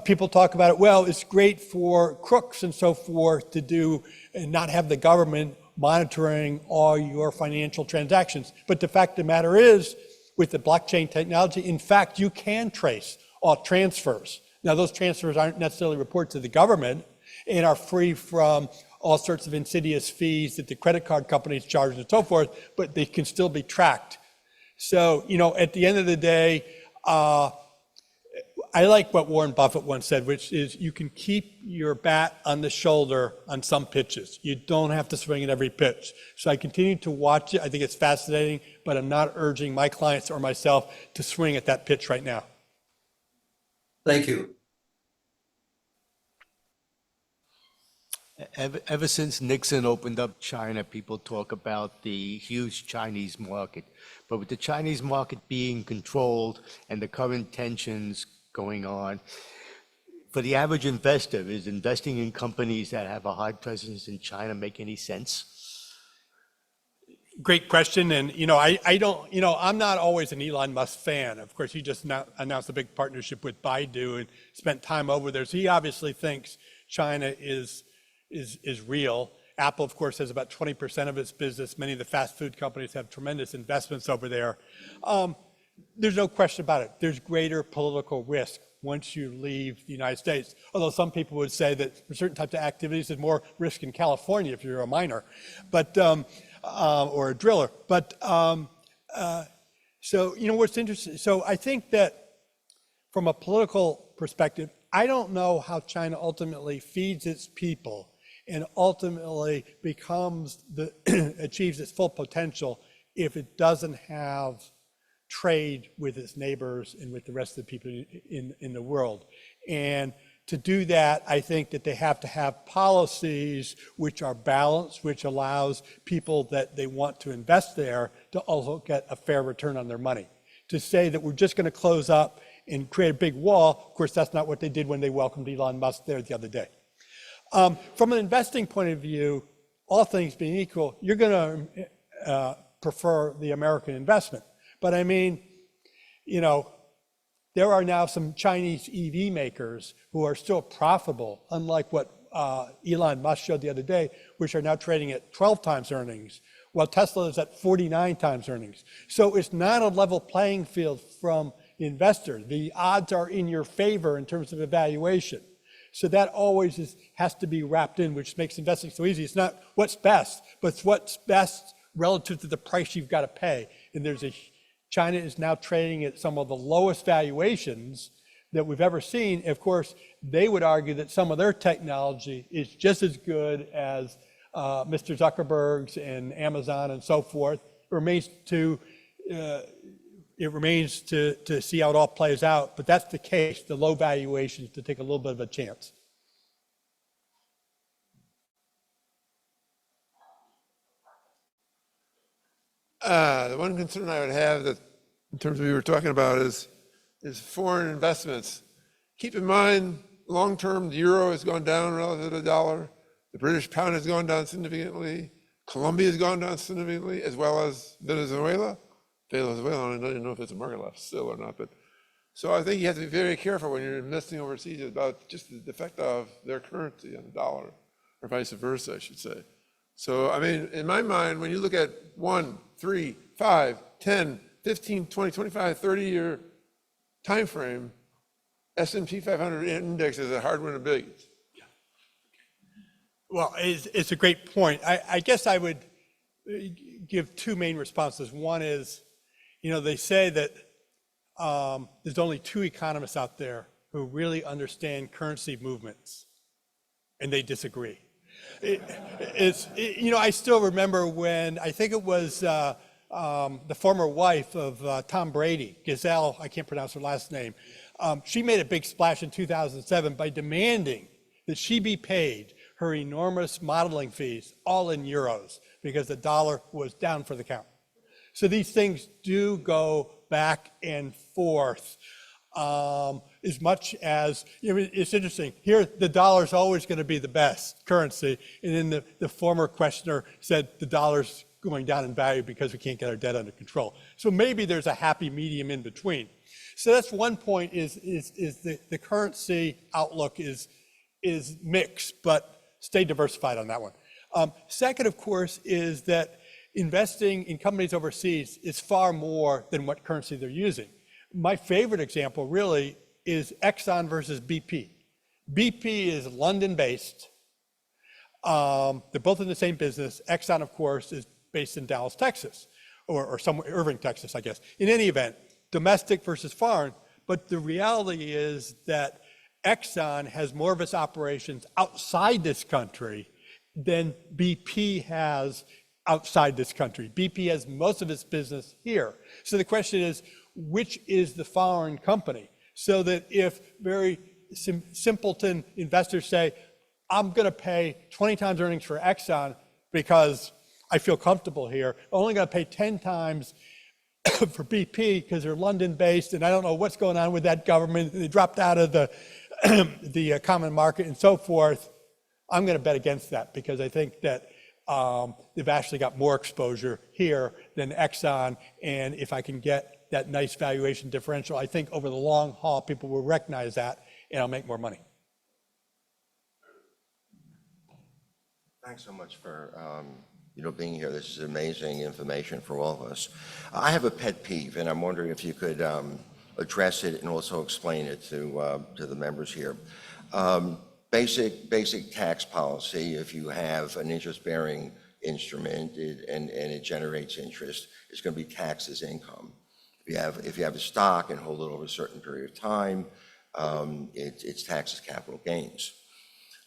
People talk about it, well, it's great for crooks and so forth to do and not have the government monitoring all your financial transactions. But the fact of the matter is, with the blockchain technology, in fact, you can trace all transfers. Now, those transfers aren't necessarily reported to the government and are free from all sorts of insidious fees that the credit card companies charge and so forth, but they can still be tracked. So, at the end of the day, I like what Warren Buffett once said, which is you can keep your bat on the shoulder on some pitches. You don't have to swing at every pitch. So I continue to watch it. I think it's fascinating, but I'm not urging my clients or myself to swing at that pitch right now. Thank you. Ever since Nixon opened up China, people talk about the huge Chinese market. But with the Chinese market being controlled and the current tensions going on, for the average investor, is investing in companies that have a hard presence in China make any sense? Great question. And, I don't, I'm not always an Elon Musk fan. Of course, he just announced a big partnership with Baidu and spent time over there. So he obviously thinks China is real. Apple, of course, has about 20% of its business. Many of the fast food companies have tremendous investments over there. There's no question about it. There's greater political risk once you leave the United States. Although some people would say that for certain types of activities, there's more risk in California if you're a miner, or a driller. But so what's interesting. So I think that from a political perspective, I don't know how China ultimately feeds its people and ultimately achieves its full potential if it doesn't have trade with its neighbors and with the rest of the people in the world. And to do that, I think that they have to have policies which are balanced, which allows people that they want to invest there to also get a fair return on their money. To say that we're just going to close up and create a big wall, of course, that's not what they did when they welcomed Elon Musk there the other day. From an investing point of view, all things being equal, you're going to prefer the American investment. But I mean, there are now some Chinese EV makers who are still profitable, unlike what Elon Musk showed the other day, which are now trading at 12 times earnings, while Tesla is at 49 times earnings. So it's not a level playing field from the investor. The odds are in your favor in terms of evaluation. So that always has to be wrapped in, which makes investing so easy. It's not what's best, but it's what's best relative to the price you've got to pay. And China is now trading at some of the lowest valuations that we've ever seen. Of course, they would argue that some of their technology is just as good as Mr. Zuckerberg's and Amazon and so forth. It remains to see how it all plays out, but that's the case, the low valuations to take a little bit of a chance. The one concern I would have that, in terms of what we were talking about, is foreign investments. Keep in mind, long-term, the euro has gone down relative to the dollar. The British pound has gone down significantly. Colombia has gone down significantly, as well as Venezuela. Venezuela, I don't know if it's a market left still or not, but so I think you have to be very careful when you're investing overseas about just the effect of their currency on the dollar, or vice versa, I should say. So, I mean, in my mind, when you look at 1, 3, 5, 10, 15, 20, 25, 30-year time frame, S&P 500 index is a hard one to beat. Well, it's a great point. I guess I would give two main responses. One is, they say that there's only two economists out there who really understand currency movements, and they disagree. I still remember when, I think it was the former wife of Tom Brady, Giselle, I can't pronounce her last name, she made a big splash in 2007 by demanding that she be paid her enormous modeling fees, all in euros, because the dollar was down for the count. So these things do go back and forth. As much as, it's interesting, here the dollar's always going to be the best currency, and then the former questioner said the dollar's going down in value because we can't get our debt under control. So maybe there's a happy medium in between. So that's one point, is the currency outlook is mixed, but stay diversified on that one. Second, of course, is that investing in companies overseas is far more than what currency they're using. My favorite example really is Exxon versus BP. BP is London-based. They're both in the same business. Exxon, of course, is based in Dallas, Texas, or somewhere, Irving, Texas, I guess. In any event, domestic versus foreign, but the reality is that Exxon has more of its operations outside this country than BP has outside this country. BP has most of its business here. So the question is, which is the foreign company? So that if very simpleton investors say, I'm going to pay 20 times earnings for Exxon because I feel comfortable here, I'm only going to pay 10 times for BP because they're London-based and I don't know what's going on with that government. They dropped out of the common market and so forth. I'm going to bet against that because I think that they've actually got more exposure here than Exxon, and if I can get that nice valuation differential, I think over the long haul, people will recognize that and I'll make more money. Thanks so much for being here. This is amazing information for all of us. I have a pet peeve, and I'm wondering if you could address it and also explain it to the members here. Basic tax policy, if you have an interest-bearing instrument and it generates interest, it's going to be taxed as income. If you have a stock and hold it over a certain period of time, it's taxed as capital gains.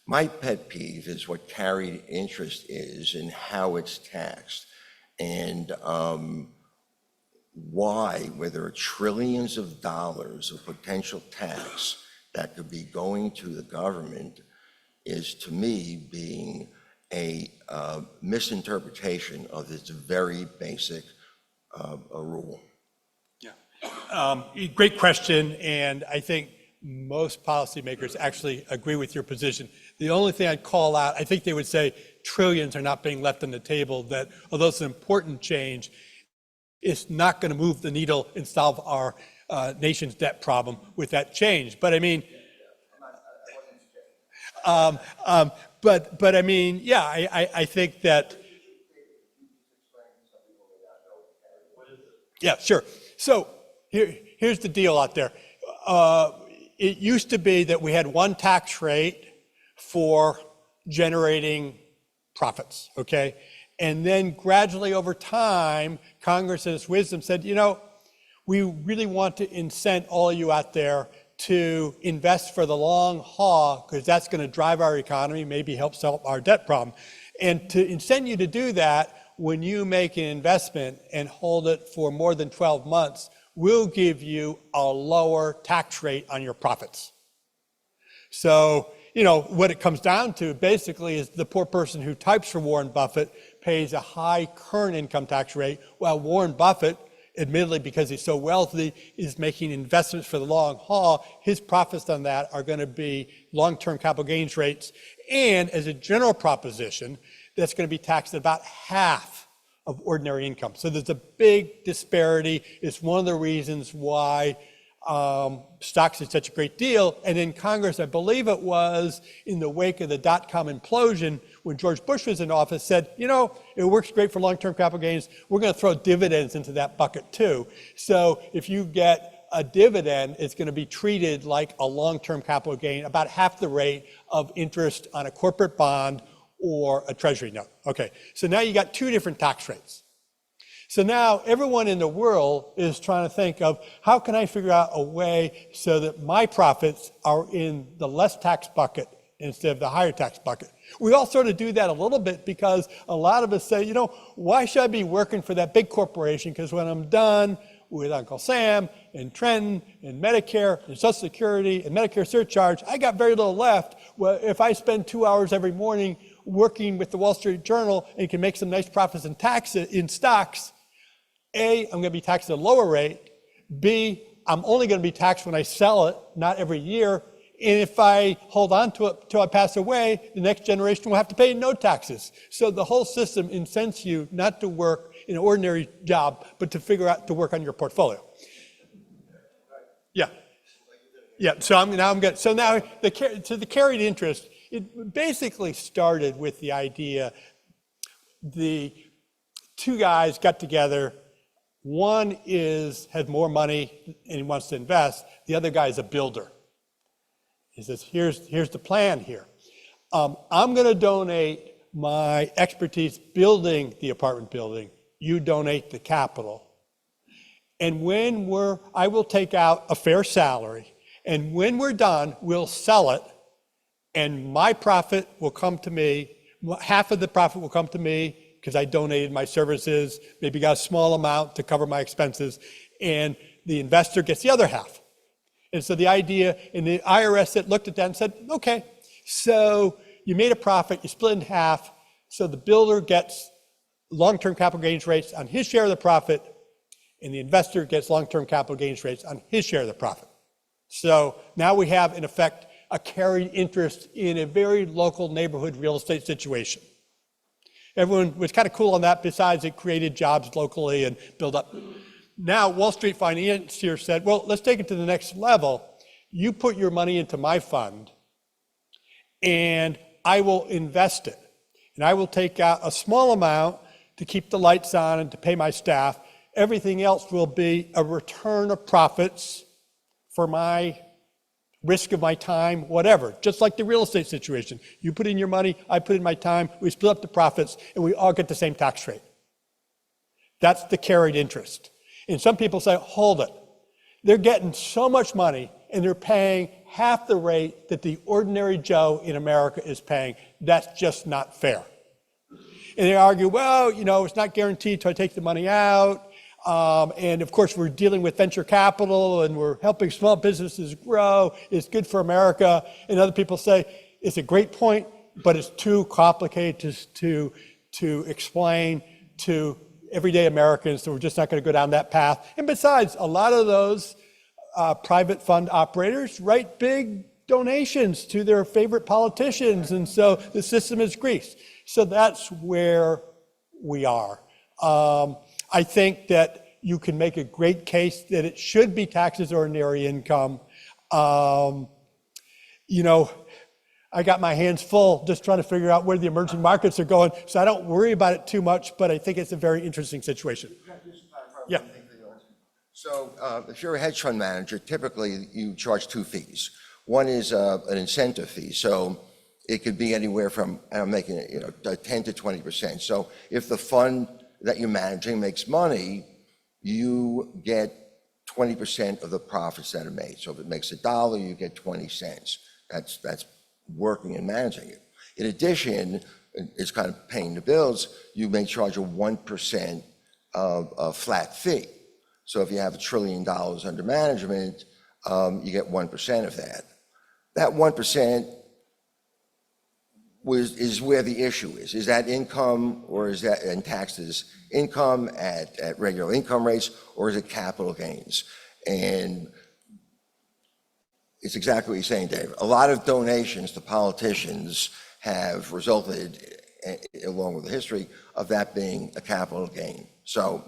My pet peeve is what carried interest is and how it's taxed, and why, where there are trillions of dollars of potential tax that could be going to the government, is to me being a misinterpretation of this very basic rule. Great question, and I think most policymakers actually agree with your position. The only thing I'd call out, I think they would say trillions are not being left on the table, that although it's an important change, it's not going to move the needle and solve our nation's debt problem with that change. But I mean, but I mean, yeah, I think that. Yeah, sure. So here's the deal out there. It used to be that we had one tax rate for generating profits, okay? And then gradually over time, Congress in its wisdom said, we really want to incent all of you out there to invest for the long haul, because that's going to drive our economy, maybe help solve our debt problem. And to incent you to do that, when you make an investment and hold it for more than 12 months, we'll give you a lower tax rate on your profits. So, what it comes down to basically is the poor person who types for Warren Buffett pays a high current income tax rate, while Warren Buffett admittedly because he's so wealthy, is making investments for the long haul. His profits on that are going to be long-term capital gains rates. And as a general proposition, that's going to be taxed at about half of ordinary income. So there's a big disparity. It's one of the reasons why stocks is such a great deal. And in Congress, I believe it was in the wake of the dot-com implosion, when George Bush was in office, said, you know, it works great for long-term capital gains. We're going to throw dividends into that bucket too. So if you get a dividend, it's going to be treated like a long-term capital gain, about half the rate of interest on a corporate bond or a treasury note. Okay, so now you got two different tax rates. So now everyone in the world is trying to think of how can I figure out a way so that my profits are in the less tax bucket instead of the higher tax bucket. We all sort of do that a little bit because a lot of us say, you know, why should I be working for that big corporation? Because when I'm done with Uncle Sam and Trenton and Medicare and Social Security and Medicare surcharge, I got very little left. Well, if I spend 2 hours every morning working with the Wall Street Journal and can make some nice profits in taxes in stocks, A, I'm going to be taxed at a lower rate. B, I'm only going to be taxed when I sell it, not every year. And if I hold on to it till I pass away, the next generation will have to pay no taxes. So the whole system incents you not to work in an ordinary job, but to figure out to work on your portfolio. Yeah. Yeah, so now the carried interest, it basically started with the idea, the two guys got together. One has more money and he wants to invest. The other guy is a builder. He says, here's the plan here. I'm going to donate my expertise building the apartment building. You donate the capital. And I will take out a fair salary. And when we're done, we'll sell it. And my profit will come to me. Half of the profit will come to me because I donated my services, maybe got a small amount to cover my expenses. And the investor gets the other half. And so the idea, and the IRS looked at that and said, okay, so you made a profit, you split in half, so the builder gets long-term capital gains rates on his share of the profit, and the investor gets long-term capital gains rates on his share of the profit. So now we have, in effect, a carried interest in a very local neighborhood real estate situation. Everyone was kind of cool on that, besides it created jobs locally and built up. Now, Wall Street financiers said, well, let's take it to the next level. You put your money into my fund, and I will invest it. And I will take out a small amount to keep the lights on and to pay my staff. Everything else will be a return of profits for my risk of my time, whatever. Just like the real estate situation. You put in your money, I put in my time, we split up the profits, and we all get the same tax rate. That's the carried interest. And some people say, hold it. They're getting so much money and they're paying half the rate that the ordinary Joe in America is paying. That's just not fair. And they argue, well, you know, it's not guaranteed till I take the money out. And of course, we're dealing with venture capital and we're helping small businesses grow. It's good for America. And other people say, it's a great point, but it's too complicated to explain to everyday Americans, so we're just not going to go down that path. And besides, a lot of those private fund operators write big donations to their favorite politicians, and so the system is greased. So that's where we are. I think that you can make a great case that it should be taxed as ordinary income. You know, I got my hands full just trying to figure out where the emerging markets are going, so I don't worry about it too much, but I think it's a very interesting situation. Yeah. So if you're a hedge fund manager, typically you charge two fees. One is an incentive fee. So it could be anywhere from, and I'm making it, 10 to 20%. So if the fund that you're managing makes money, you get 20% of the profits that are made. So if it makes $1, you get 20 cents. That's working and managing it. In addition, it's kind of paying the bills, you may charge a 1% of a flat fee. So if you have $1 trillion under management, you get 1% of that. That 1% is where the issue is. Is that income, or is that, and taxes income at regular income rates, or is it capital gains? And it's exactly what you're saying, Dave. A lot of donations to politicians have resulted, along with the history, of that being a capital gain. So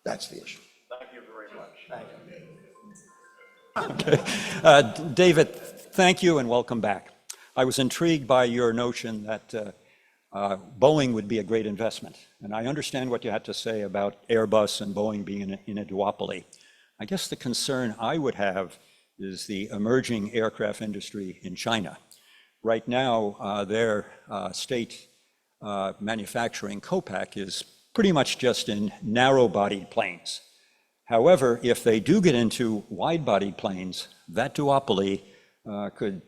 that's the issue. Thank you very much. Okay. David, thank you and welcome back. I was intrigued by your notion that Boeing would be a great investment. And I understand what you had to say about Airbus and Boeing being in a duopoly. I guess the concern I would have is the emerging aircraft industry in China. Right now, their state manufacturing COPAC is pretty much just in narrow-bodied planes. However, if they do get into wide-bodied planes, that duopoly could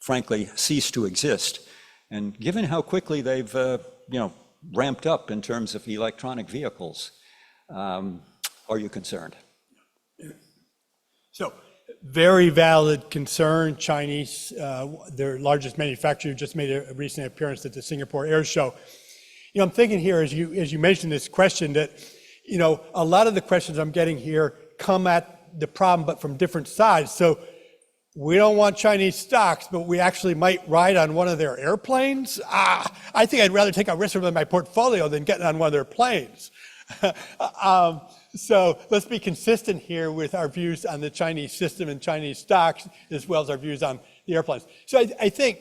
frankly cease to exist. And given how quickly they've ramped up in terms of electronic vehicles, are you concerned? So, very valid concern. Chinese, their largest manufacturer, just made a recent appearance at the Singapore Air Show. I'm thinking here, as you mentioned this question, that a lot of the questions I'm getting here come at the problem, but from different sides. So we don't want Chinese stocks, but we actually might ride on one of their airplanes. I think I'd rather take a risk with my portfolio than getting on one of their planes. So let's be consistent here with our views on the Chinese system and Chinese stocks, as well as our views on the airplanes. So I think,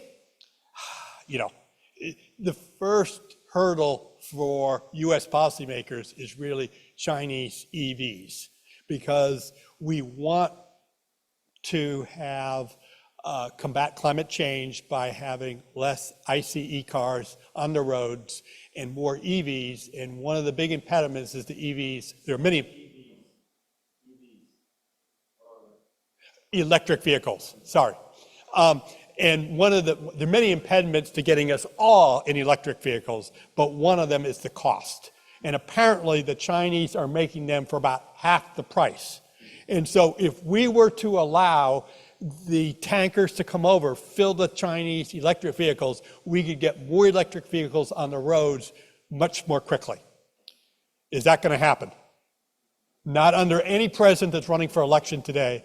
the first hurdle for US policymakers is really Chinese EVs, because we want to have combat climate change by having less ICE cars on the roads and more EVs. And one of the big impediments is the EVs. There are many electric vehicles, sorry. And one of there are many impediments to getting us all in electric vehicles, but one of them is the cost. And apparently the Chinese are making them for about half the price. And so if we were to allow the tankers to come over, filled with Chinese electric vehicles, we could get more electric vehicles on the roads much more quickly. Is that going to happen? Not under any president that's running for election today.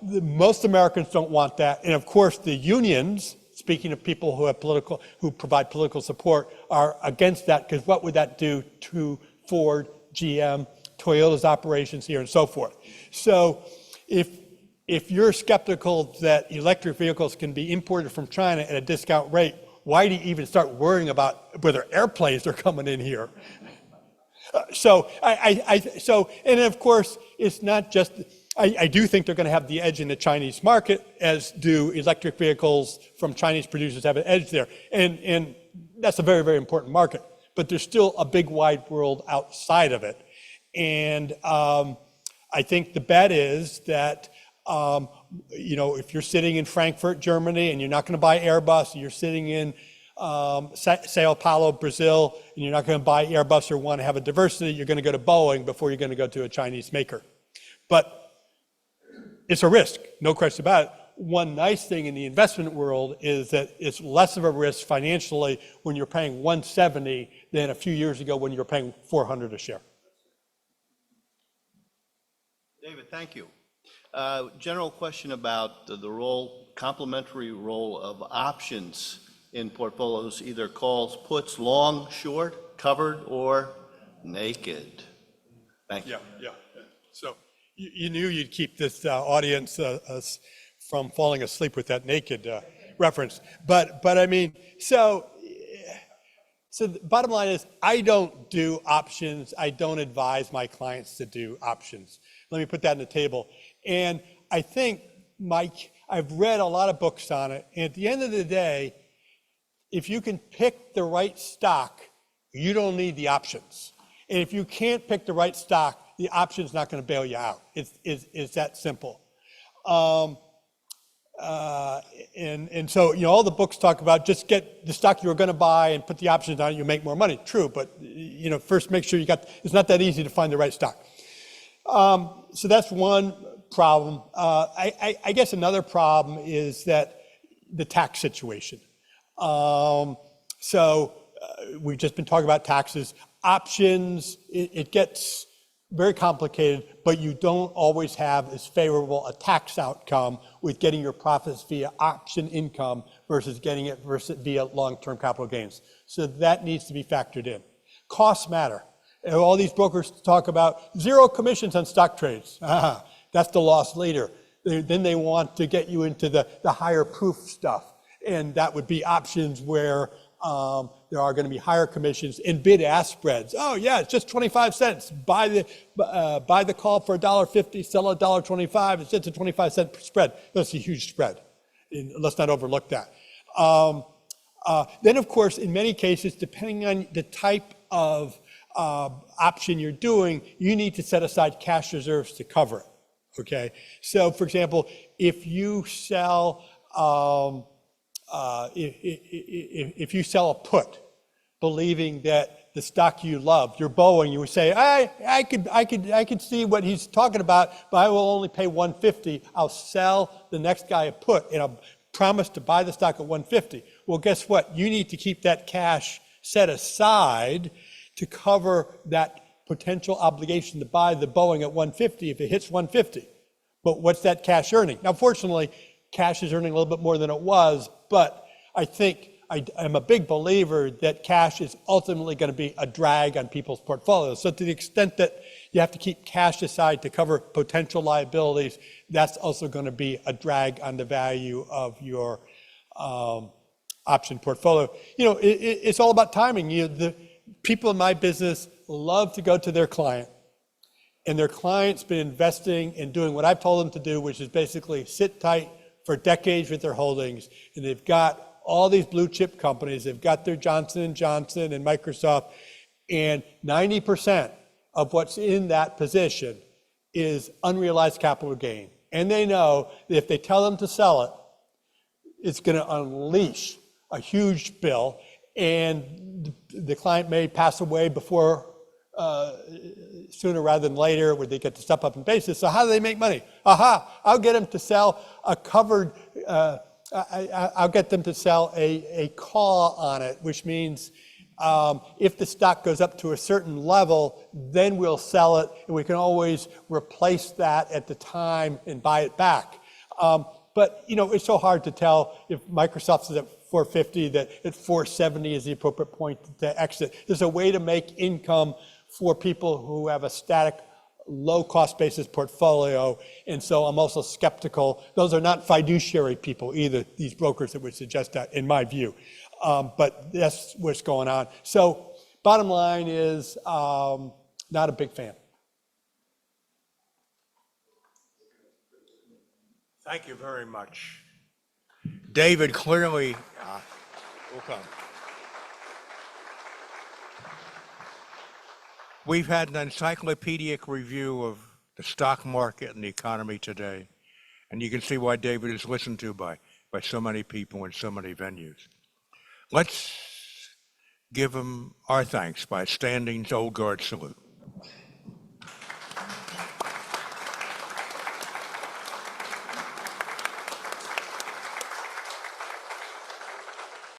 Most Americans don't want that. And of course, the unions, speaking of people who provide political support, are against that, because what would that do to Ford, GM, Toyota's operations here, and so forth? So if you're skeptical that electric vehicles can be imported from China at a discount rate, why do you even start worrying about whether airplanes are coming in here? And of course, it's not just, I do think they're going to have the edge in the Chinese market, as do electric vehicles from Chinese producers have an edge there. And that's a very, very important market. But there's still a big wide world outside of it. And I think the bet is that, if you're sitting in Frankfurt, Germany, and you're not going to buy Airbus, and you're sitting in Sao Paulo, Brazil, and you're not going to buy Airbus or want to have a diversity, you're going to go to Boeing before you're going to go to a Chinese maker. But it's a risk, no question about it. One nice thing in the investment world is that it's less of a risk financially when you're paying $170 than a few years ago when you were paying $400 a share. David, thank you. General question about the complementary role of options in portfolios, either calls, puts, long, short, covered, or naked. Thank you. Yeah. So you knew you'd keep this audience from falling asleep with that naked reference. But I mean, so the bottom line is, I don't do options. I don't advise my clients to do options. Let me put that on the table. And I think, Mike, I've read a lot of books on it. And at the end of the day, if you can pick the right stock, you don't need the options. And if you can't pick the right stock, the option's not going to bail you out. It's that simple. And so, all the books talk about just get the stock you were going to buy and put the options on it, you make more money. True, but first make sure it's not that easy to find the right stock. So that's one problem. I guess another problem is that the tax situation. We've just been talking about taxes. Options, it gets very complicated, but you don't always have as favorable a tax outcome with getting your profits via option income versus getting it via long-term capital gains. So that needs to be factored in. Costs matter. And all these brokers talk about 0 commissions on stock trades. That's the loss leader. Then they want to get you into the higher proof stuff. And that would be options where there are going to be higher commissions in bid-ask spreads. Oh yeah, it's just 25 cents. Buy the call for $1.50, sell $1.25. It's just a 25-cent spread. That's a huge spread. And let's not overlook that. Then, of course, in many cases, depending on the type of option you're doing, you need to set aside cash reserves to cover it. Okay. So, for example, if you sell if you sell a put, believing that the stock you love, you're Boeing, you would say, I could see what he's talking about, but I will only pay $150. I'll sell the next guy a put, and I'll promise to buy the stock at $150. Well, guess what? You need to keep that cash set aside to cover that potential obligation to buy the Boeing at $150 if it hits $150. But what's that cash earning? Now, fortunately, cash is earning a little bit more than it was, but I think I'm a big believer that cash is ultimately going to be a drag on people's portfolios. So to the extent that you have to keep cash aside to cover potential liabilities, that's also going to be a drag on the value of your option portfolio. You know, it's all about timing. The people in my business love to go to their client, and their client's been investing and doing what I've told them to do, which is basically sit tight for decades with their holdings, and they've got all these blue chip companies. They've got their Johnson & Johnson and Microsoft, and 90% of what's in that position is unrealized capital gain. And they know that if they tell them to sell it, it's going to unleash a huge bill, and the client may pass away before sooner rather than later, where they get to step up in basis. So how do they make money? I'll get them to sell a covered, I'll get them to sell a call on it, which means if the stock goes up to a certain level, then we'll sell it, and we can always replace that at the time and buy it back. But, you know, it's so hard to tell if Microsoft is at 450 that at 470 is the appropriate point to exit. There's a way to make income for people who have a static, low-cost basis portfolio, and so I'm also skeptical. Those are not fiduciary people either, these brokers that would suggest that, in my view. But that's what's going on. So bottom line is, not a big fan. Thank you very much. David, clearly, will come. We've had an encyclopedic review of the stock market and the economy today, and you can see why David is listened to by so many people in so many venues. Let's give him our thanks by a standing Old Guard salute.